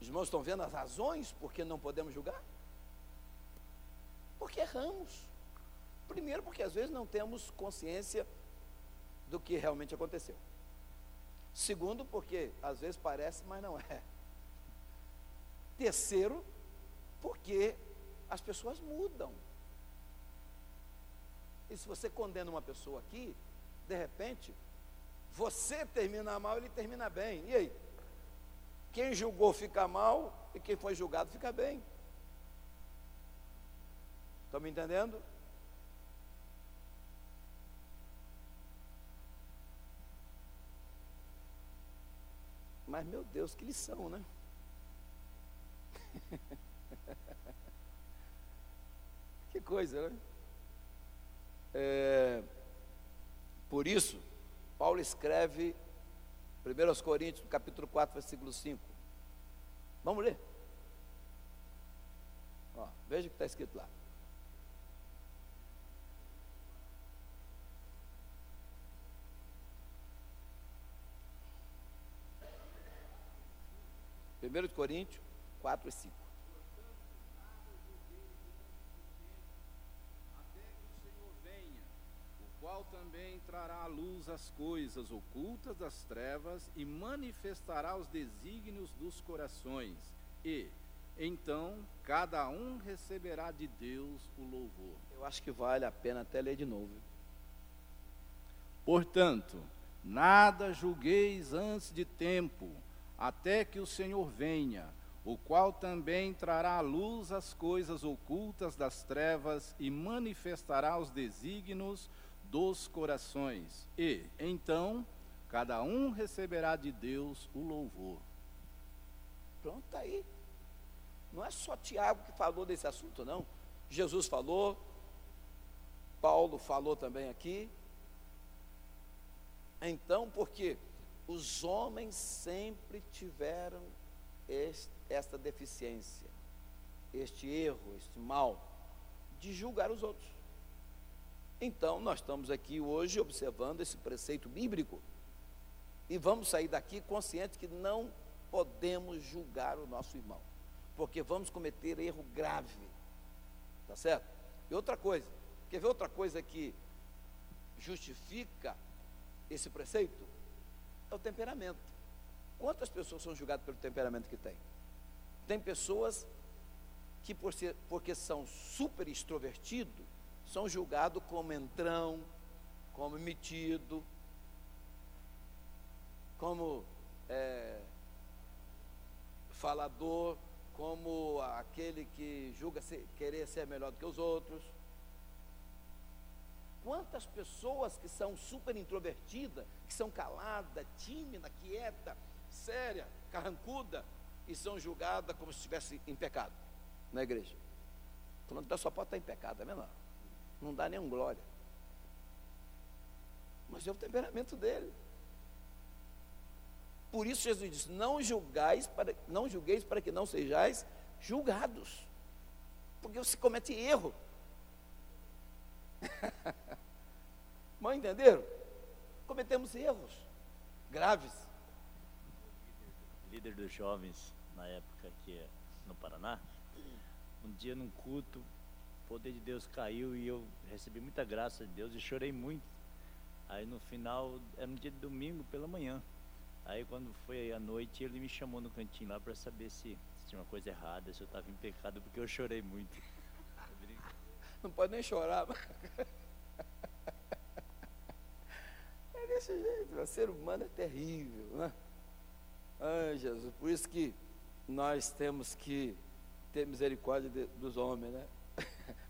Os irmãos estão vendo as razões por que não podemos julgar? Porque erramos. Primeiro, porque às vezes não temos consciência do que realmente aconteceu. Segundo, porque às vezes parece, mas não é. Terceiro, porque as pessoas mudam. E se você condena uma pessoa aqui, de repente, você termina mal, ele termina bem. E aí? Quem julgou fica mal e quem foi julgado fica bem. Estão me entendendo? Mas, meu Deus, que lição, né? Que coisa, né? Por isso, Paulo escreve 1 Coríntios, capítulo 4, versículo 5. Vamos ler? Ó, veja o que está escrito lá. Primeiro de Coríntios 4 e 5. Qual também trará à luz as coisas ocultas das trevas e manifestará os desígnios dos corações. E, então, cada um receberá de Deus o louvor. Eu acho que vale a pena até ler de novo. Portanto, nada julgueis antes de tempo, até que o Senhor venha, o qual também trará à luz as coisas ocultas das trevas e manifestará os desígnios dos corações, e então cada um receberá de Deus o louvor. Pronto, tá aí. Não é só Tiago que falou desse assunto, não. Jesus falou, Paulo falou também aqui. Então, porque os homens sempre tiveram esta deficiência, este erro, este mal, de julgar os outros. Então, nós estamos aqui hoje observando esse preceito bíblico e vamos sair daqui conscientes que não podemos julgar o nosso irmão, porque vamos cometer erro grave, tá certo? E outra coisa, quer ver outra coisa que justifica esse preceito? É o temperamento. Quantas pessoas são julgadas pelo temperamento que tem? Tem pessoas que porque são super extrovertidos, são julgados como entrão, como metido, como falador, como aquele que julga querer ser melhor do que os outros. Quantas pessoas que são super introvertidas, que são caladas, tímida, quieta, séria, carrancuda, e são julgadas como se estivesse em pecado na igreja. Falando que só pode estar em pecado, é menor. Não dá nenhum glória. Mas é o temperamento dele. Por isso Jesus disse: não julgueis para que não sejais julgados. Porque você comete erro. Mas entenderam? Cometemos erros graves. Líder dos jovens, na época aqui no Paraná, um dia num culto, o poder de Deus caiu e eu recebi muita graça de Deus e chorei muito. Aí no final, era um dia de domingo pela manhã. Aí quando foi à noite, ele me chamou no cantinho lá para saber se tinha uma coisa errada, se eu estava em pecado, porque eu chorei muito. Não pode nem chorar. É desse jeito, o ser humano é terrível, né? Ai, Jesus, por isso que nós temos que ter misericórdia dos homens, né?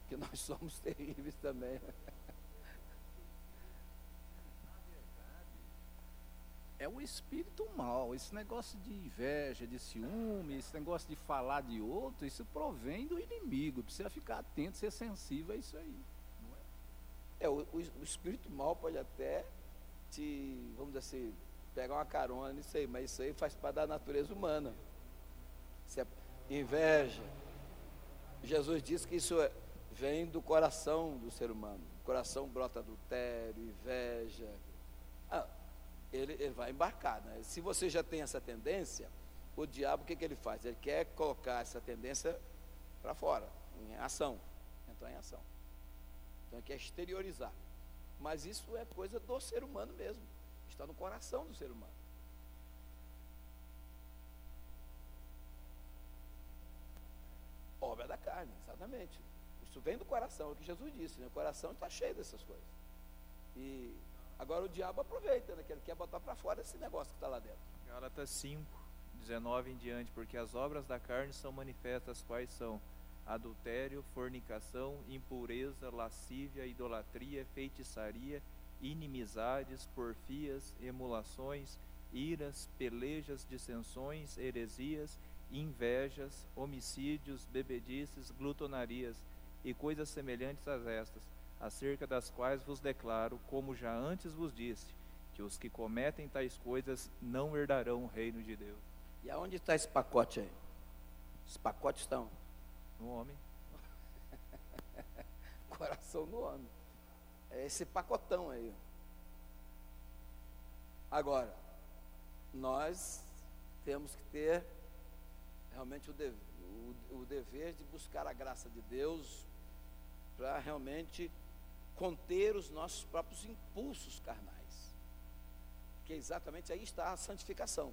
Porque nós somos terríveis também. É o espírito mau, esse negócio de inveja, de ciúme, esse negócio de falar de outro, isso provém do inimigo. Precisa ficar atento, ser sensível a isso aí. Não é? O espírito mau pode até vamos dizer assim, pegar uma carona nisso aí, mas isso aí faz parte da natureza humana. Isso é inveja. Jesus disse que isso vem do coração do ser humano. O coração brota adultério, inveja. Ele vai embarcar, né? Se você já tem essa tendência, o diabo, o que ele faz? Ele quer colocar essa tendência para fora, em ação, entrar em ação. Então ele quer exteriorizar. Mas isso é coisa do ser humano mesmo, está no coração do ser humano. Obra da carne, exatamente. Isso vem do coração, é o que Jesus disse, né? O coração está cheio dessas coisas. E agora o diabo aproveita, né? Que ele quer botar para fora esse negócio que está lá dentro. Gálatas 5, 19 em diante, porque as obras da carne são manifestas, quais são? Adultério, fornicação, impureza, lascívia, idolatria, feitiçaria, inimizades, porfias, emulações, iras, pelejas, dissensões, heresias, invejas, homicídios, bebedices, glutonarias e coisas semelhantes a estas, acerca das quais vos declaro, como já antes vos disse, que os que cometem tais coisas não herdarão o reino de Deus. E aonde está esse pacote aí? Os pacotes estão No homem. coração no homem. É esse pacotão aí. Agora, nós temos que ter realmente o dever de buscar a graça de Deus para realmente conter os nossos próprios impulsos carnais. Que exatamente aí está a santificação.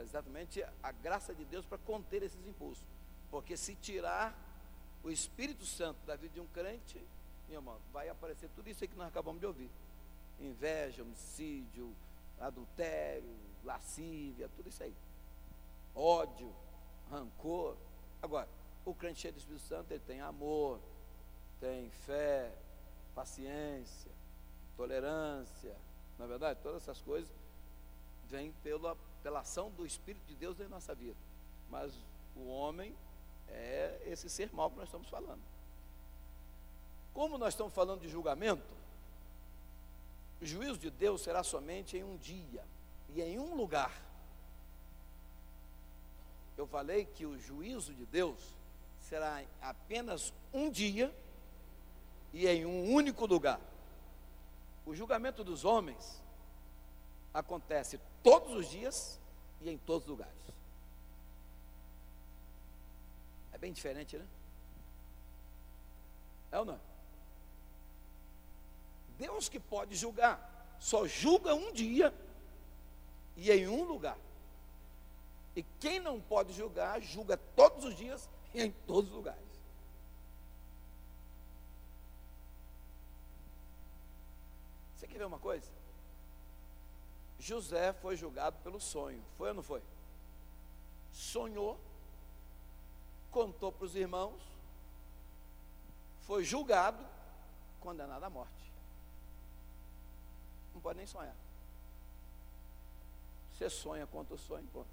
Exatamente a graça de Deus para conter esses impulsos. Porque se tirar o Espírito Santo da vida de um crente, meu irmão, vai aparecer tudo isso aí que nós acabamos de ouvir: inveja, homicídio, adultério, lascívia, tudo isso aí, ódio, rancor. Agora, o crente cheio do Espírito Santo, ele tem amor, tem fé, paciência, tolerância, na verdade, todas essas coisas vêm pela ação do Espírito de Deus em nossa vida. Mas o homem é esse ser mau que nós estamos falando. Como nós estamos falando de julgamento, o juízo de Deus será somente em um dia e em um lugar. Eu falei que o juízo de Deus será apenas um dia e em um único lugar. O julgamento dos homens acontece todos os dias e em todos os lugares. É bem diferente, né? É ou não? Deus que pode julgar, só julga um dia e em um lugar. E quem não pode julgar, julga todos os dias e em todos os lugares. Você quer ver uma coisa? José foi julgado pelo sonho, foi ou não foi? Sonhou, contou para os irmãos, foi julgado, condenado à morte. Não pode nem sonhar. Você sonha, conta o sonho, pô.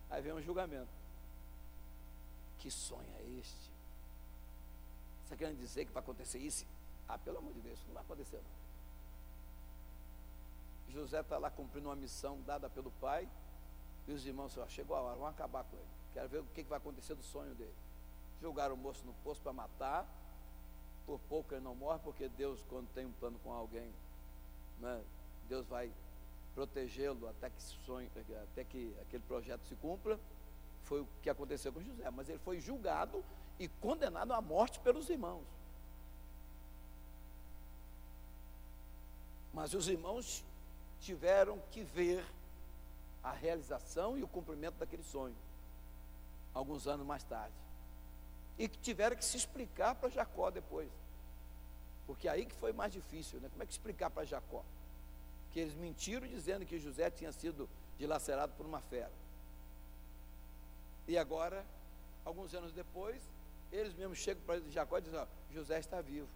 Aí vem um julgamento. Que sonho é este? Você querendo dizer que vai acontecer isso? Ah, pelo amor de Deus, não vai acontecer não. José está lá cumprindo uma missão dada pelo pai, e os irmãos falaram: chegou a hora, vamos acabar com ele. Quero ver o que vai acontecer do sonho dele. Jogaram o moço no poço para matar. Por pouco ele não morre, porque Deus, quando tem um plano com alguém, né, Deus vai protegê-lo até que aquele projeto se cumpra. Foi o que aconteceu com José, mas ele foi julgado e condenado à morte pelos irmãos. Mas os irmãos tiveram que ver a realização e o cumprimento daquele sonho, alguns anos mais tarde, e que tiveram que se explicar para Jacó depois, porque aí que foi mais difícil, né? Como é que explicar para Jacó? Que eles mentiram dizendo que José tinha sido dilacerado por uma fera, e agora, alguns anos depois, eles mesmos chegam para Jacó e dizem: ó, José está vivo,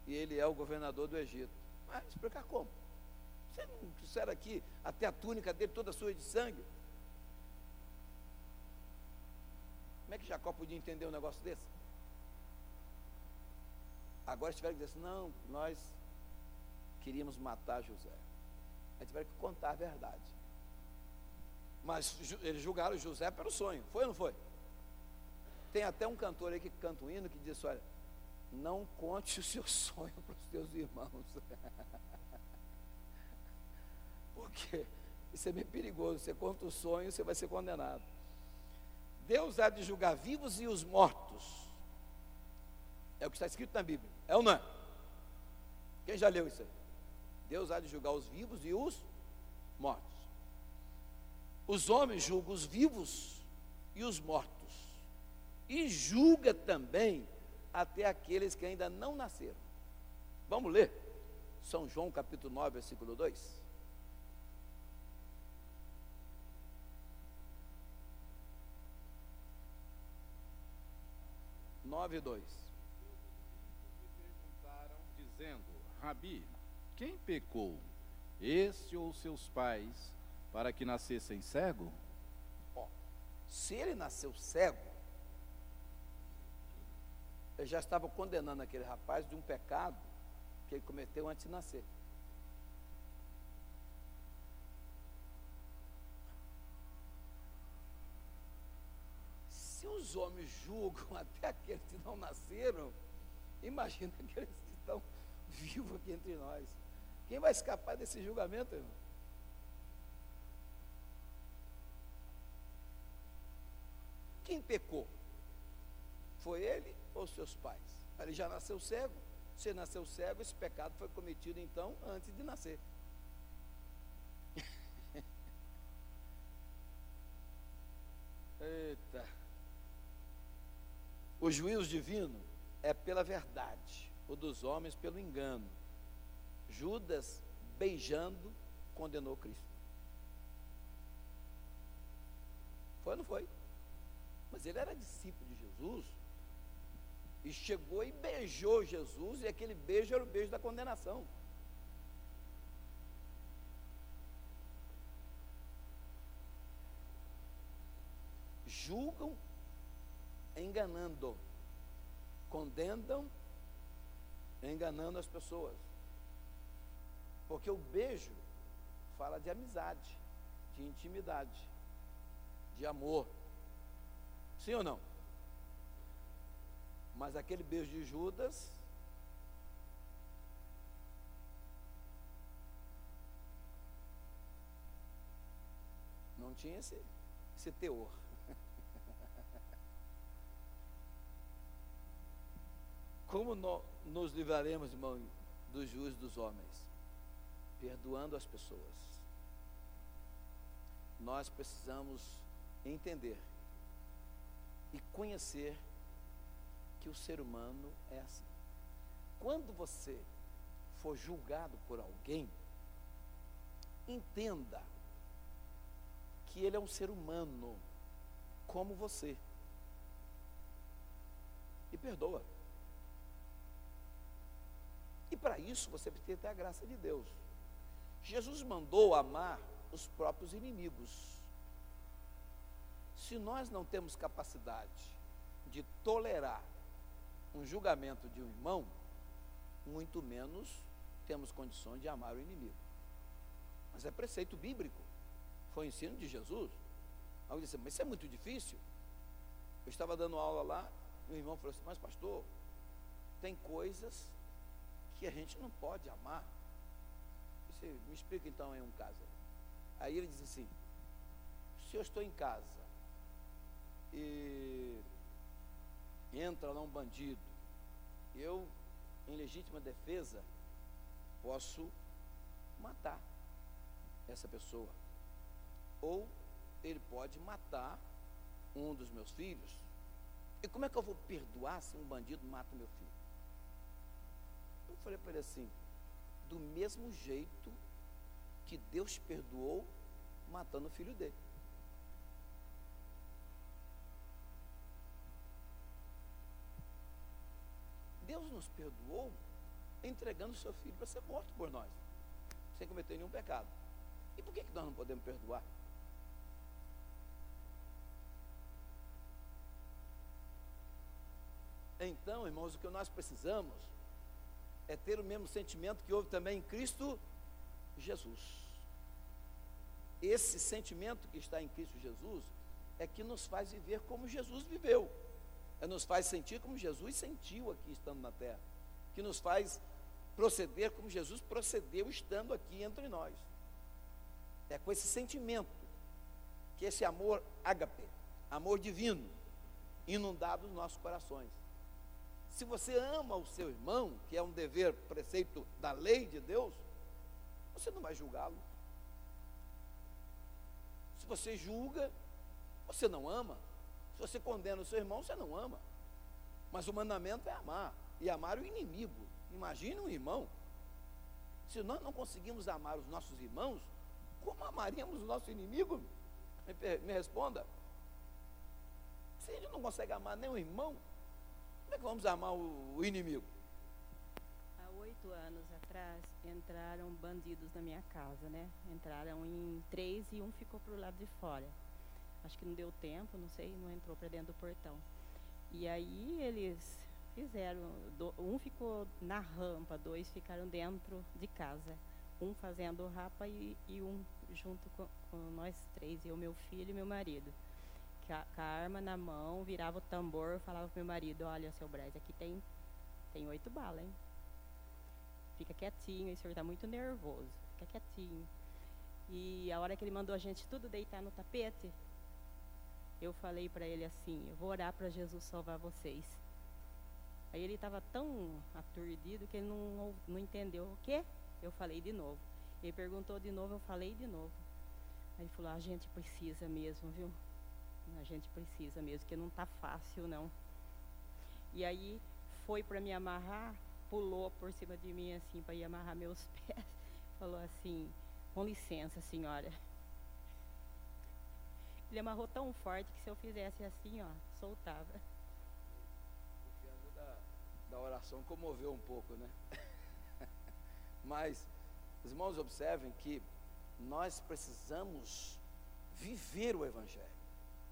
e ele é o governador do Egito. Mas explicar como? Vocês não disseram aqui, até a túnica dele toda suja de sangue? Como é que Jacó podia entender um negócio desse? Agora eles tiveram que dizer assim: não, nós queríamos matar José. Aí tiveram que contar a verdade. Mas eles julgaram José pelo sonho, foi ou não foi? Tem até um cantor aí que canta um hino que diz: olha, não conte o seu sonho para os teus irmãos. Porque isso é bem perigoso. Você conta o sonho, você vai ser condenado. Deus há de julgar vivos e os mortos. É o que está escrito na Bíblia. É ou não é? Quem já leu isso aí? Deus há de julgar os vivos e os mortos. Os homens julgam os vivos e os mortos. E julga também até aqueles que ainda não nasceram. Vamos ler São João capítulo 9, versículo 2. Nove e 2. Perguntaram, dizendo: Rabi, quem pecou, Este ou seus pais, para que nascessem cego? Ó, se ele nasceu cego, ele já estava condenando aquele rapaz de um pecado que ele cometeu antes de nascer. Se os homens julgam até aqueles que não nasceram, imagina aqueles que estão vivos aqui entre nós. Quem vai escapar desse julgamento, irmão? Quem pecou? Foi ele ou seus pais? Ele já nasceu cego. Se nasceu cego, esse pecado foi cometido então antes de nascer. Eita. O juízo divino é pela verdade, o dos homens pelo engano. Judas, beijando, condenou Cristo. Foi ou não foi? Mas ele era discípulo de Jesus e chegou e beijou Jesus, e aquele beijo era o beijo da condenação. Julgam enganando, condenam enganando as pessoas, porque o beijo fala de amizade, de intimidade, de amor, sim ou não? Mas aquele beijo de Judas não tinha esse teor. Como nos livraremos, irmão, do juízo dos homens? Perdoando as pessoas. Nós precisamos entender e conhecer que o ser humano é assim. Quando você for julgado por alguém, entenda que ele é um ser humano como você e perdoa. E para isso você precisa ter a graça de Deus. Jesus mandou amar os próprios inimigos. Se nós não temos capacidade de tolerar um julgamento de um irmão, muito menos temos condições de amar o inimigo. Mas é preceito bíblico, foi ensino de Jesus. Alguém disse, mas isso é muito difícil. Eu estava dando aula lá, e o irmão falou assim, mas pastor, tem coisas que a gente não pode amar. Você me explica então em um caso. Aí ele diz assim, se eu estou em casa e entra lá um bandido, eu, em legítima defesa, posso matar essa pessoa, ou ele pode matar um dos meus filhos. E como é que eu vou perdoar se um bandido mata meu filho? Eu falei para ele assim, do mesmo jeito que Deus perdoou matando o filho dele. Deus nos perdoou entregando o seu filho para ser morto por nós, sem cometer nenhum pecado. E por que nós não podemos perdoar? Então, irmãos, o que nós precisamos é ter o mesmo sentimento que houve também em Cristo Jesus. Esse sentimento que está em Cristo Jesus é que nos faz viver como Jesus viveu, nos faz sentir como Jesus sentiu aqui estando na terra, que nos faz proceder como Jesus procedeu estando aqui entre nós. É com esse sentimento que esse amor ágape, amor divino, inundado nos nossos corações. Se você ama o seu irmão, que é um dever, preceito da lei de Deus, você não vai julgá-lo. Se você julga, você não ama. Se você condena o seu irmão, você não ama. Mas o mandamento é amar, e amar o inimigo. Imagine um irmão. Se nós não conseguimos amar os nossos irmãos, como amaríamos o nosso inimigo? Me responda. Se a gente não consegue amar nem o irmão, como é que vamos amar o inimigo? Há 8 8 anos atrás, entraram bandidos na minha casa, né? Entraram em 3 e um ficou pro lado de fora. Acho que não deu tempo, não sei, não entrou para dentro do portão. E aí eles fizeram, um ficou na rampa, 2 ficaram dentro de casa. Um fazendo rapa e um junto com nós 3, eu, meu filho e meu marido. Com a arma na mão, virava o tambor, falava pro meu marido, olha, seu Braz, aqui tem 8 balas, hein? Fica quietinho, o senhor está muito nervoso, fica quietinho. E a hora que ele mandou a gente tudo deitar no tapete, eu falei para ele assim, eu vou orar para Jesus salvar vocês. Aí ele estava tão aturdido que ele não entendeu o quê? Eu falei de novo. Ele perguntou de novo, eu falei de novo. Aí ele falou, a gente precisa mesmo, viu? A gente precisa mesmo, porque não está fácil, não. E aí foi para me amarrar, pulou por cima de mim assim, para ir amarrar meus pés. Falou assim, com licença, senhora. Ele amarrou tão forte que se eu fizesse assim, ó, soltava. O piano da oração comoveu um pouco, né? Mas, os irmãos, observem que nós precisamos viver o Evangelho.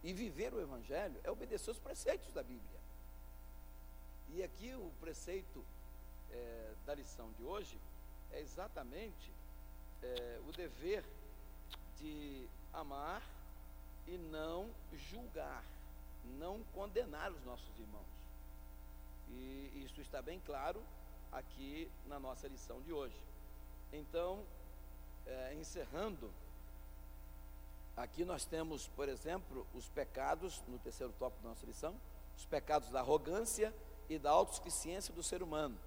E viver o Evangelho é obedecer os preceitos da Bíblia. E aqui o preceito da lição de hoje é exatamente o dever de amar e não julgar, não condenar os nossos irmãos. E isso está bem claro aqui na nossa lição de hoje. Então, encerrando, aqui nós temos, por exemplo, os pecados, no terceiro tópico da nossa lição, os pecados da arrogância e da autossuficiência do ser humano,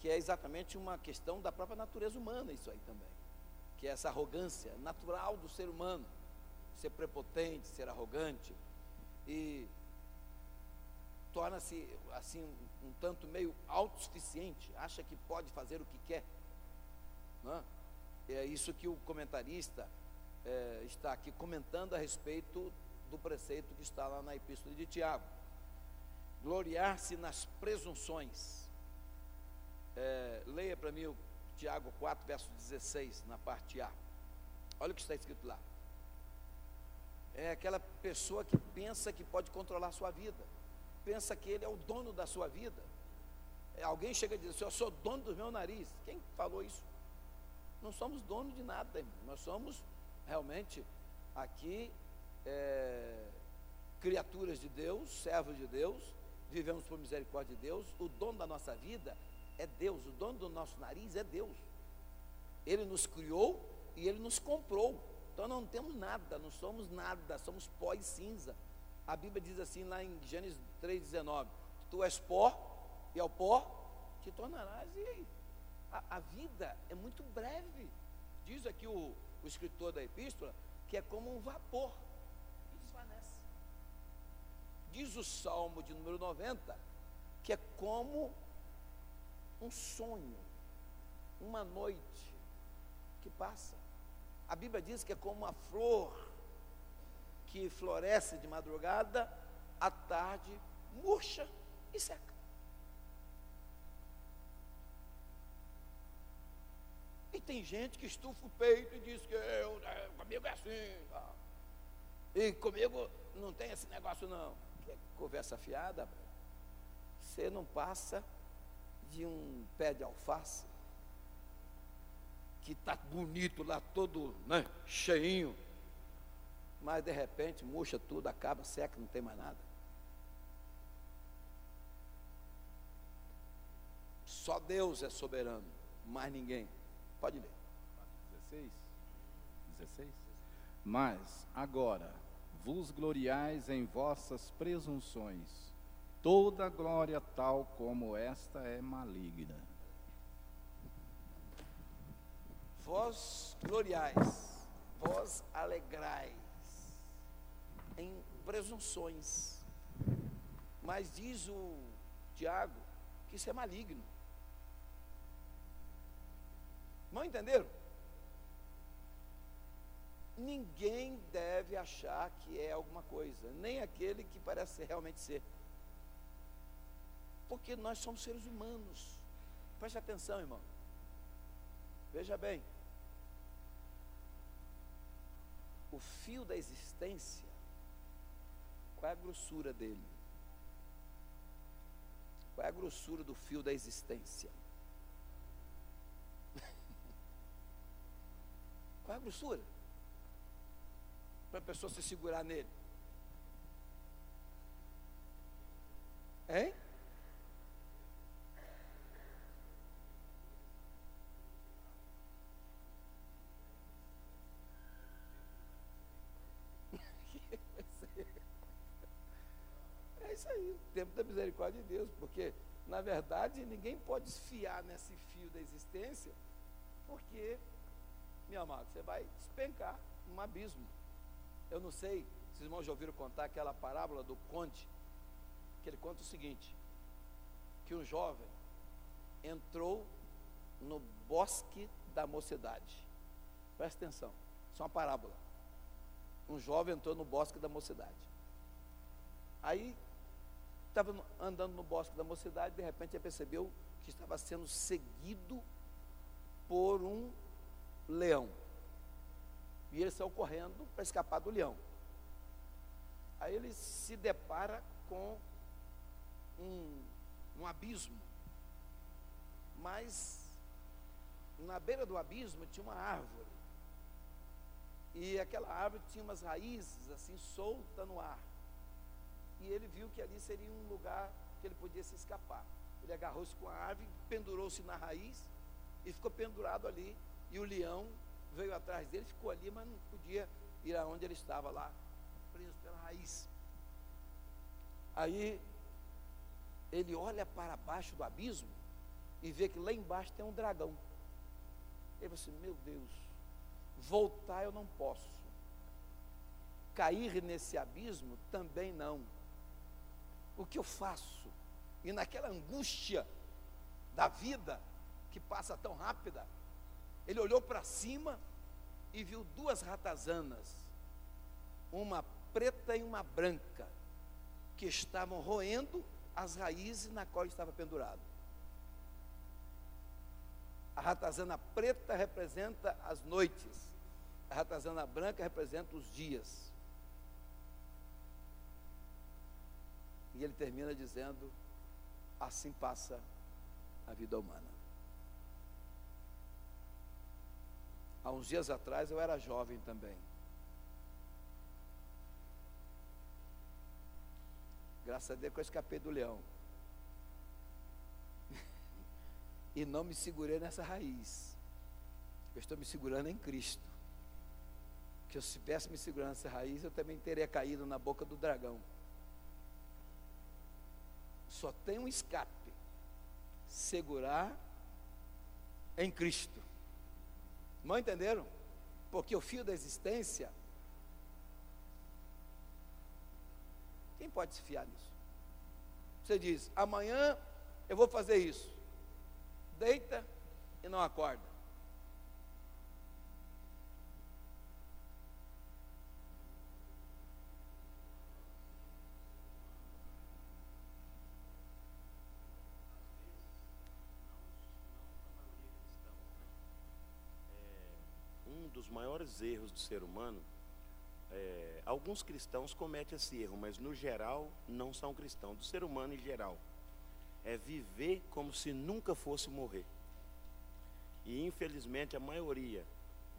que é exatamente uma questão da própria natureza humana, isso aí também, que é essa arrogância natural do ser humano, ser prepotente, ser arrogante, e torna-se assim um tanto meio autossuficiente, acha que pode fazer o que quer, não é? É isso que o comentarista está aqui comentando a respeito do preceito que está lá na Epístola de Tiago. Gloriar-se nas presunções. Leia para mim o Tiago 4, verso 16, na parte A. Olha o que está escrito lá. É aquela pessoa que pensa que pode controlar a sua vida, pensa que ele é o dono da sua vida. Alguém chega e diz assim, eu sou dono do meu nariz. Quem falou isso? Não somos donos de nada, irmão. Nós somos realmente aqui criaturas de Deus, servos de Deus, vivemos por misericórdia de Deus. O dono da nossa vida é Deus, o dono do nosso nariz é Deus. Ele nos criou e Ele nos comprou. Então não temos nada, não somos nada, somos pó e cinza. A Bíblia diz assim lá em Gênesis 3,19, tu és pó e ao pó te tornarás. E aí? A vida é muito breve. Diz aqui o escritor da epístola que é como um vapor que desvanece. Diz o Salmo de número 90 que é como um sonho, uma noite que passa. A Bíblia diz que é como uma flor que floresce de madrugada, à tarde murcha e seca. E tem gente que estufa o peito e diz que comigo é assim, e comigo não tem esse negócio não. Que conversa fiada. Você não passa de um pé de alface que está bonito lá, todo, né, cheinho, mas de repente murcha tudo, acaba, seca, não tem mais nada. Só Deus é soberano, mais ninguém. Pode ler. 16. Mas agora vos gloriais em vossas presunções, toda glória tal como esta é maligna. Vós gloriais, vós alegrais em presunções, mas diz o Tiago que isso é maligno. Não entenderam? Ninguém deve achar que é alguma coisa, nem aquele que parece realmente ser, porque nós somos seres humanos, Preste atenção, irmão. Veja bem. O fio da existência, qual é a grossura dele? Qual é a grossura do fio da existência? Qual é a grossura? Para a pessoa se segurar nele. Hein? É isso aí, o tempo da misericórdia de Deus, porque na verdade ninguém pode esfiar nesse fio da existência, porque, meu amado, você vai despencar num abismo. Eu não sei se os irmãos já ouviram contar aquela parábola do conde, que ele conta o seguinte, que um jovem entrou no bosque da mocidade. Presta atenção, isso é uma parábola. Um jovem entrou no bosque da mocidade. Aí, estava andando no bosque da mocidade, de repente ele percebeu que estava sendo seguido por um leão. E ele saiu correndo para escapar do leão. Aí ele se depara com um abismo. Mas na beira do abismo tinha uma árvore. E aquela árvore tinha umas raízes assim soltas no ar. E ele viu que ali seria um lugar que ele podia se escapar. Ele agarrou-se com a árvore, pendurou-se na raiz e ficou pendurado ali. E o leão veio atrás dele, ficou ali, mas não podia ir aonde ele estava lá, preso pela raiz. Aí ele olha para baixo do abismo e vê que lá embaixo tem um dragão. Ele falou assim: meu Deus, voltar eu não posso, cair nesse abismo também não. O que eu faço? E naquela angústia da vida que passa tão rápida, ele olhou para cima e viu duas ratazanas, uma preta e uma branca, que estavam roendo as raízes na qual ele estava pendurado. A ratazana preta representa as noites, a ratazana branca representa os dias. E ele termina dizendo: assim passa a vida humana. Há uns dias atrás eu era jovem também. Graças a Deus que eu escapei do leão. E não me segurei nessa raiz. Eu estou me segurando em Cristo. Que se eu estivesse me segurando nessa raiz, eu também teria caído na boca do dragão. Só tem um escape: segurar em Cristo. Não entenderam? Porque o fio da existência, quem pode se fiar nisso? Você diz: amanhã eu vou fazer isso. Deita e não acorda. Um dos maiores erros do ser humano, alguns cristãos cometem esse erro, mas no geral não são cristãos, do ser humano em geral, é viver como se nunca fosse morrer. E infelizmente a maioria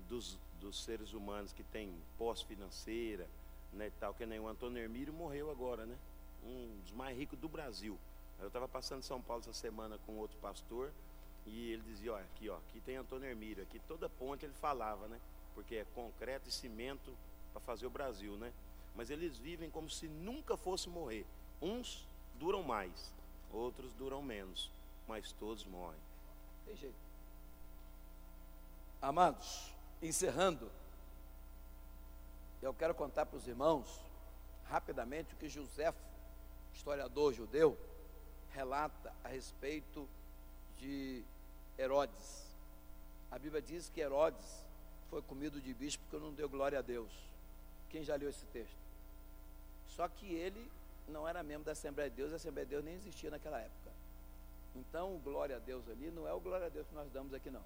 dos seres humanos que tem posse financeira, né, tal, que nem o Antônio Hermílio morreu agora, né? Um dos mais ricos do Brasil. Eu estava passando em São Paulo essa semana com outro pastor, e ele dizia: ó, aqui tem Antônio Hermílio, aqui toda ponte ele falava, né? Porque é concreto e cimento para fazer o Brasil, né? Mas eles vivem como se nunca fosse morrer. Uns duram mais, outros duram menos, mas todos morrem. Tem jeito. Amados, encerrando, eu quero contar para os irmãos rapidamente o que Joséfo, historiador judeu, relata a respeito de Herodes. A Bíblia diz que Herodes foi comido de bicho porque não deu glória a Deus. Quem já leu esse texto? Só que ele não era membro da Assembleia de Deus, a Assembleia de Deus nem existia naquela época. Então, o glória a Deus ali não é o glória a Deus que nós damos aqui, não.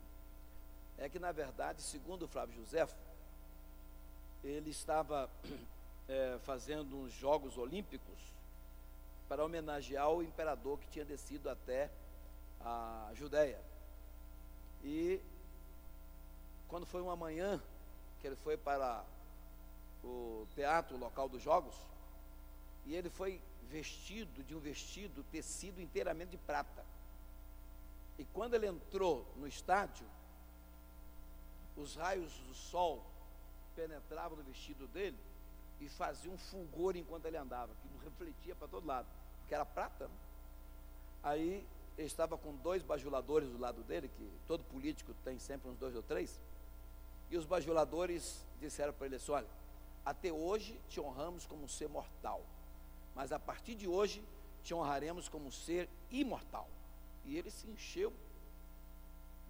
É que, na verdade, segundo o Flávio Josefo, ele estava fazendo uns Jogos Olímpicos para homenagear o imperador que tinha descido até a Judéia. E quando foi uma manhã que ele foi para o teatro, o local dos jogos, e ele foi vestido de um vestido tecido inteiramente de prata. E quando ele entrou no estádio, os raios do sol penetravam no vestido dele e faziam um fulgor enquanto ele andava, que refletia para todo lado, porque era prata, né? Aí ele estava com 2 bajuladores do lado dele, que todo político tem sempre uns 2 ou 3, e os bajuladores disseram para ele assim: olha, até hoje te honramos como um ser mortal, mas a partir de hoje te honraremos como um ser imortal. E ele se encheu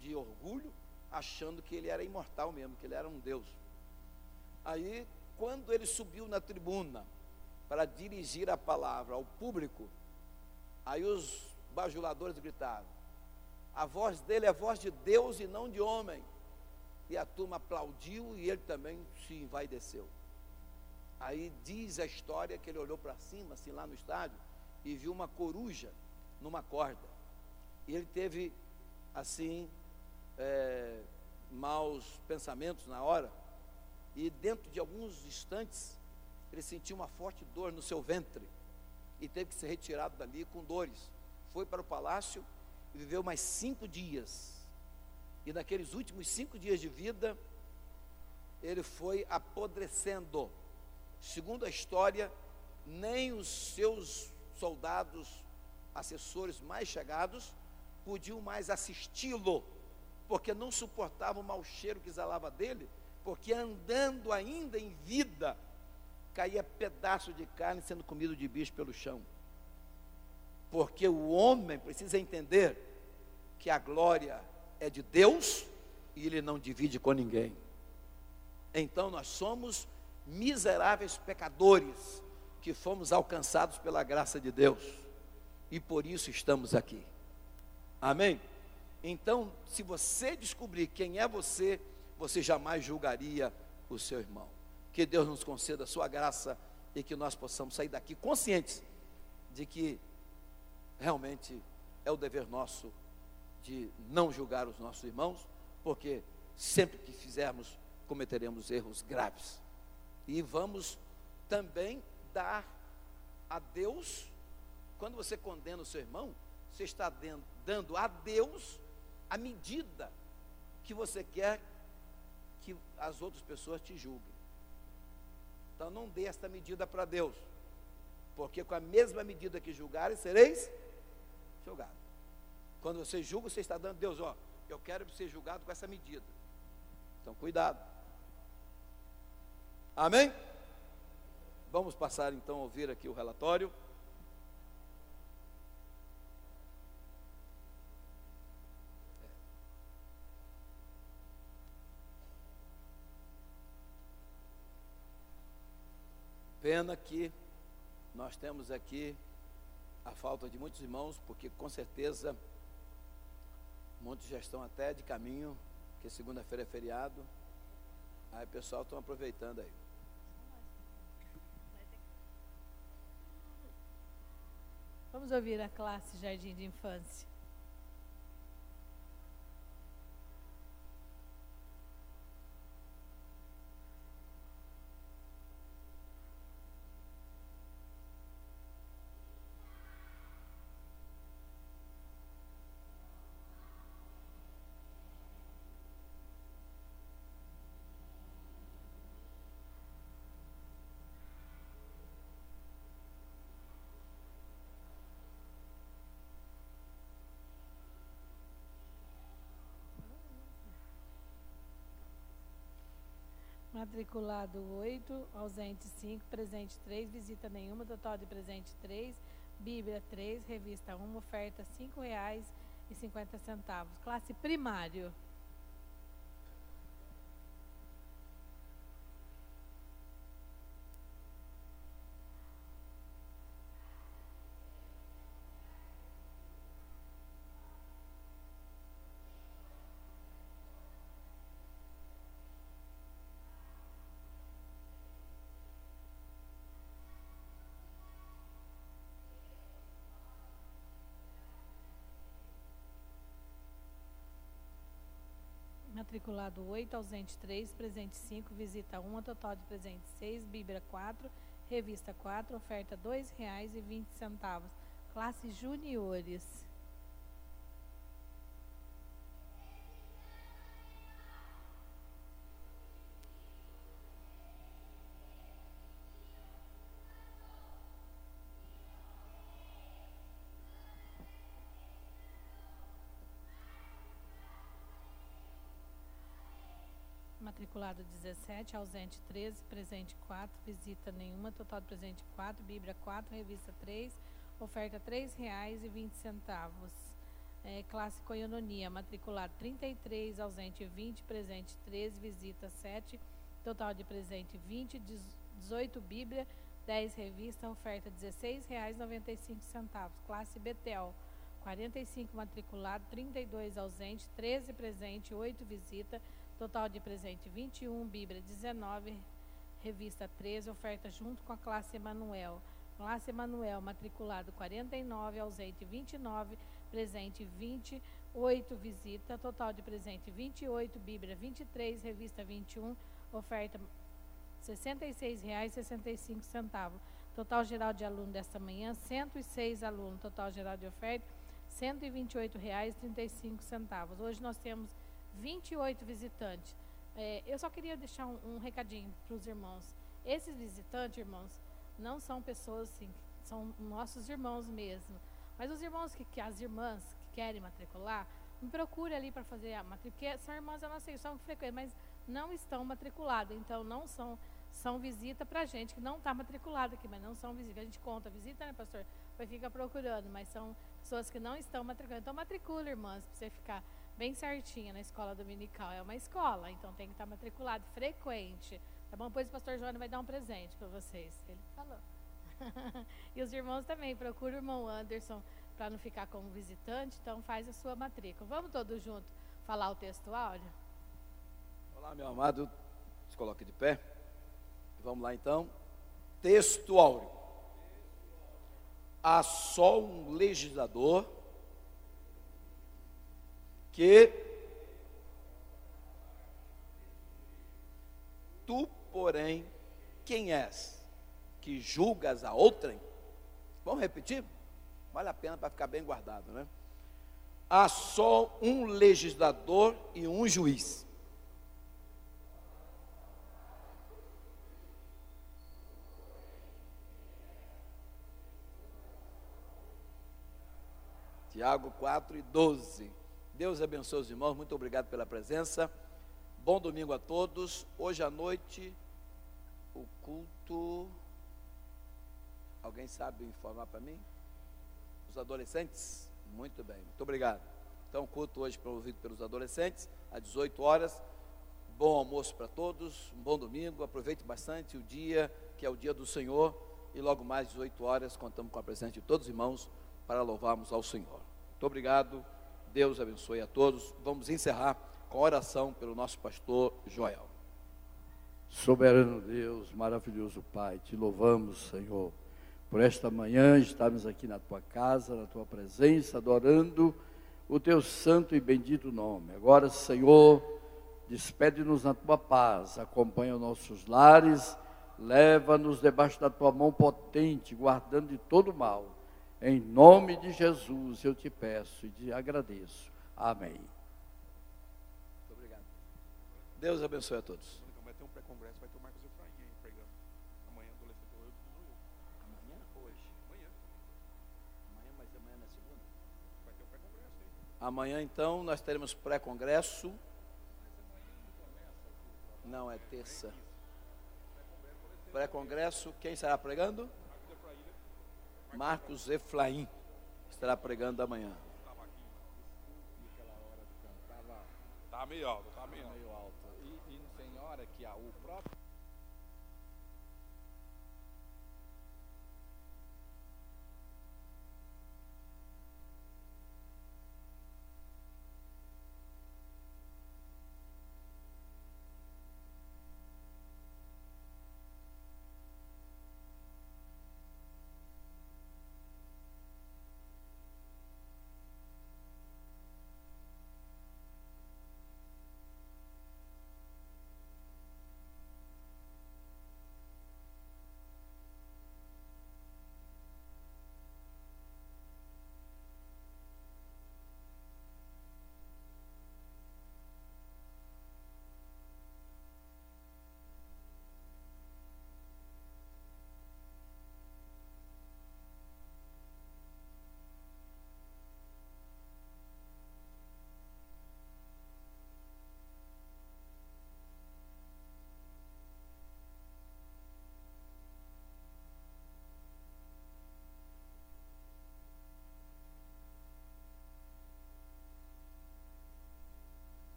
de orgulho, achando que ele era imortal mesmo, que ele era um Deus. Aí, quando ele subiu na tribuna para dirigir a palavra ao público, aí os bajuladores gritaram: a voz dele é a voz de Deus e não de homem. E a turma aplaudiu e ele também se envaideceu. Aí diz a história que ele olhou para cima, assim, lá no estádio, e viu uma coruja numa corda. E ele teve, assim, maus pensamentos na hora, e dentro de alguns instantes, ele sentiu uma forte dor no seu ventre, e teve que ser retirado dali com dores. Foi para o palácio e viveu mais 5 dias. E naqueles últimos 5 dias de vida, ele foi apodrecendo. Segundo a história, nem os seus soldados, assessores mais chegados, podiam mais assisti-lo, porque não suportavam o mau cheiro que exalava dele, porque andando ainda em vida, caía pedaço de carne sendo comido de bicho pelo chão. Porque o homem precisa entender que a glória é de Deus e ele não divide com ninguém. Então nós somos miseráveis pecadores que fomos alcançados pela graça de Deus e por isso estamos aqui. Amém? Então, se você descobrir quem é você, você jamais julgaria o seu irmão. Que Deus nos conceda a sua graça e que nós possamos sair daqui conscientes de que realmente é o dever nosso de não julgar os nossos irmãos, porque sempre que fizermos, cometeremos erros graves. E vamos também dar a Deus, quando você condena o seu irmão, você está dando a Deus a medida que você quer que as outras pessoas te julguem. Então não dê esta medida para Deus, porque com a mesma medida que julgarem, sereis julgados. Quando você julga, você está dando a Deus: ó, eu quero ser julgado com essa medida. Então cuidado. Amém? Vamos passar então a ouvir aqui o relatório. Pena que nós temos aqui a falta de muitos irmãos, porque com certeza muitos já estão até de caminho, porque segunda-feira é feriado. Aí o pessoal está aproveitando aí. Vamos ouvir a classe Jardim de Infância. Matriculado 8, ausente 5, presente 3, visita nenhuma, total de presente 3, Bíblia 3, revista 1, oferta R$ 5,50. Classe primário. Matriculado 8, ausente 3, presente 5, visita 1, total de presente 6, Bíblia 4, revista 4, oferta R$ 2,20. Classe juniores. Matriculado 17, ausente 13, presente 4, visita nenhuma, total de presente 4, Bíblia 4, revista 3, oferta R$ 3,20. Classe coinonia, matriculado 33, ausente 20, presente 13, visita 7, total de presente 20, 18 Bíblia, 10 revista, oferta R$ 16,95. Classe Betel, 45 matriculado, 32 ausente, 13 presente, 8 visita, total de presente 21, Bíblia 19, revista 13, oferta junto com a classe Emanuel. Classe Emanuel, matriculado 49, ausente 29, presente 20, 8 visita, total de presente 28, Bíblia 23, revista 21, oferta R$ 66,65. Total geral de aluno desta manhã, 106 alunos, total geral de oferta R$ 128,35. Hoje nós temos 28 visitantes. Eu só queria deixar um recadinho para os irmãos. Esses visitantes, irmãos, não são pessoas assim, são nossos irmãos mesmo. Mas os irmãos as irmãs que querem matricular, me procure ali para fazer a matrícula, porque são irmãs da nossa igreja, são frequentes, mas não estão matriculadas, então não são visita para gente que não está matriculada aqui, mas não são visita. A gente conta visita, né, pastor? Vai ficar procurando, mas são pessoas que não estão matriculadas. Então matricula, irmãs, para você ficar bem certinha na escola dominical. É uma escola, então tem que estar matriculado, frequente. Tá bom? Depois o pastor João vai dar um presente para vocês. Ele falou. E os irmãos também, procura o irmão Anderson para não ficar como visitante, então faz a sua matrícula. Vamos todos juntos falar o texto áudio? Olá, meu amado, se coloque de pé. Vamos lá então. Texto áureo. Há só um legislador que tu, porém, quem és que julgas a outrem? Vamos repetir? Vale a pena para ficar bem guardado, né? Há só um legislador e um juiz. Tiago 4:12. Deus abençoe os irmãos, muito obrigado pela presença. Bom domingo a todos. Hoje à noite, o culto. Alguém sabe informar para mim? Os adolescentes? Muito bem, muito obrigado. Então, o culto hoje promovido pelos adolescentes, às 18 horas. Bom almoço para todos, um bom domingo. Aproveite bastante o dia, que é o dia do Senhor. E logo mais, às 18 horas, contamos com a presença de todos os irmãos para louvarmos ao Senhor. Muito obrigado. Deus abençoe a todos. Vamos encerrar com a oração pelo nosso pastor Joel. Soberano Deus, maravilhoso Pai, te louvamos, Senhor, por esta manhã estarmos aqui na tua casa, na tua presença, adorando o teu santo e bendito nome. Agora, Senhor, despede-nos na tua paz, acompanha os nossos lares, leva-nos debaixo da tua mão potente, guardando de todo mal. Em nome de Jesus eu te peço e te agradeço. Amém. Muito obrigado. Deus abençoe a todos. Vai ter um pré-congresso, vai ter o Marcos Efraim aí pregando. Amanhã, adolescente, Amanhã? Hoje? Amanhã. Amanhã, mas amanhã na segunda? Vai ter um pré-congresso aí. Amanhã, então, nós teremos pré-congresso. Não, é terça. Pré-congresso, quem estará pregando? Marcos Efraim estará pregando amanhã. Tá meio alto, tá meio alto. E tem hora que o próprio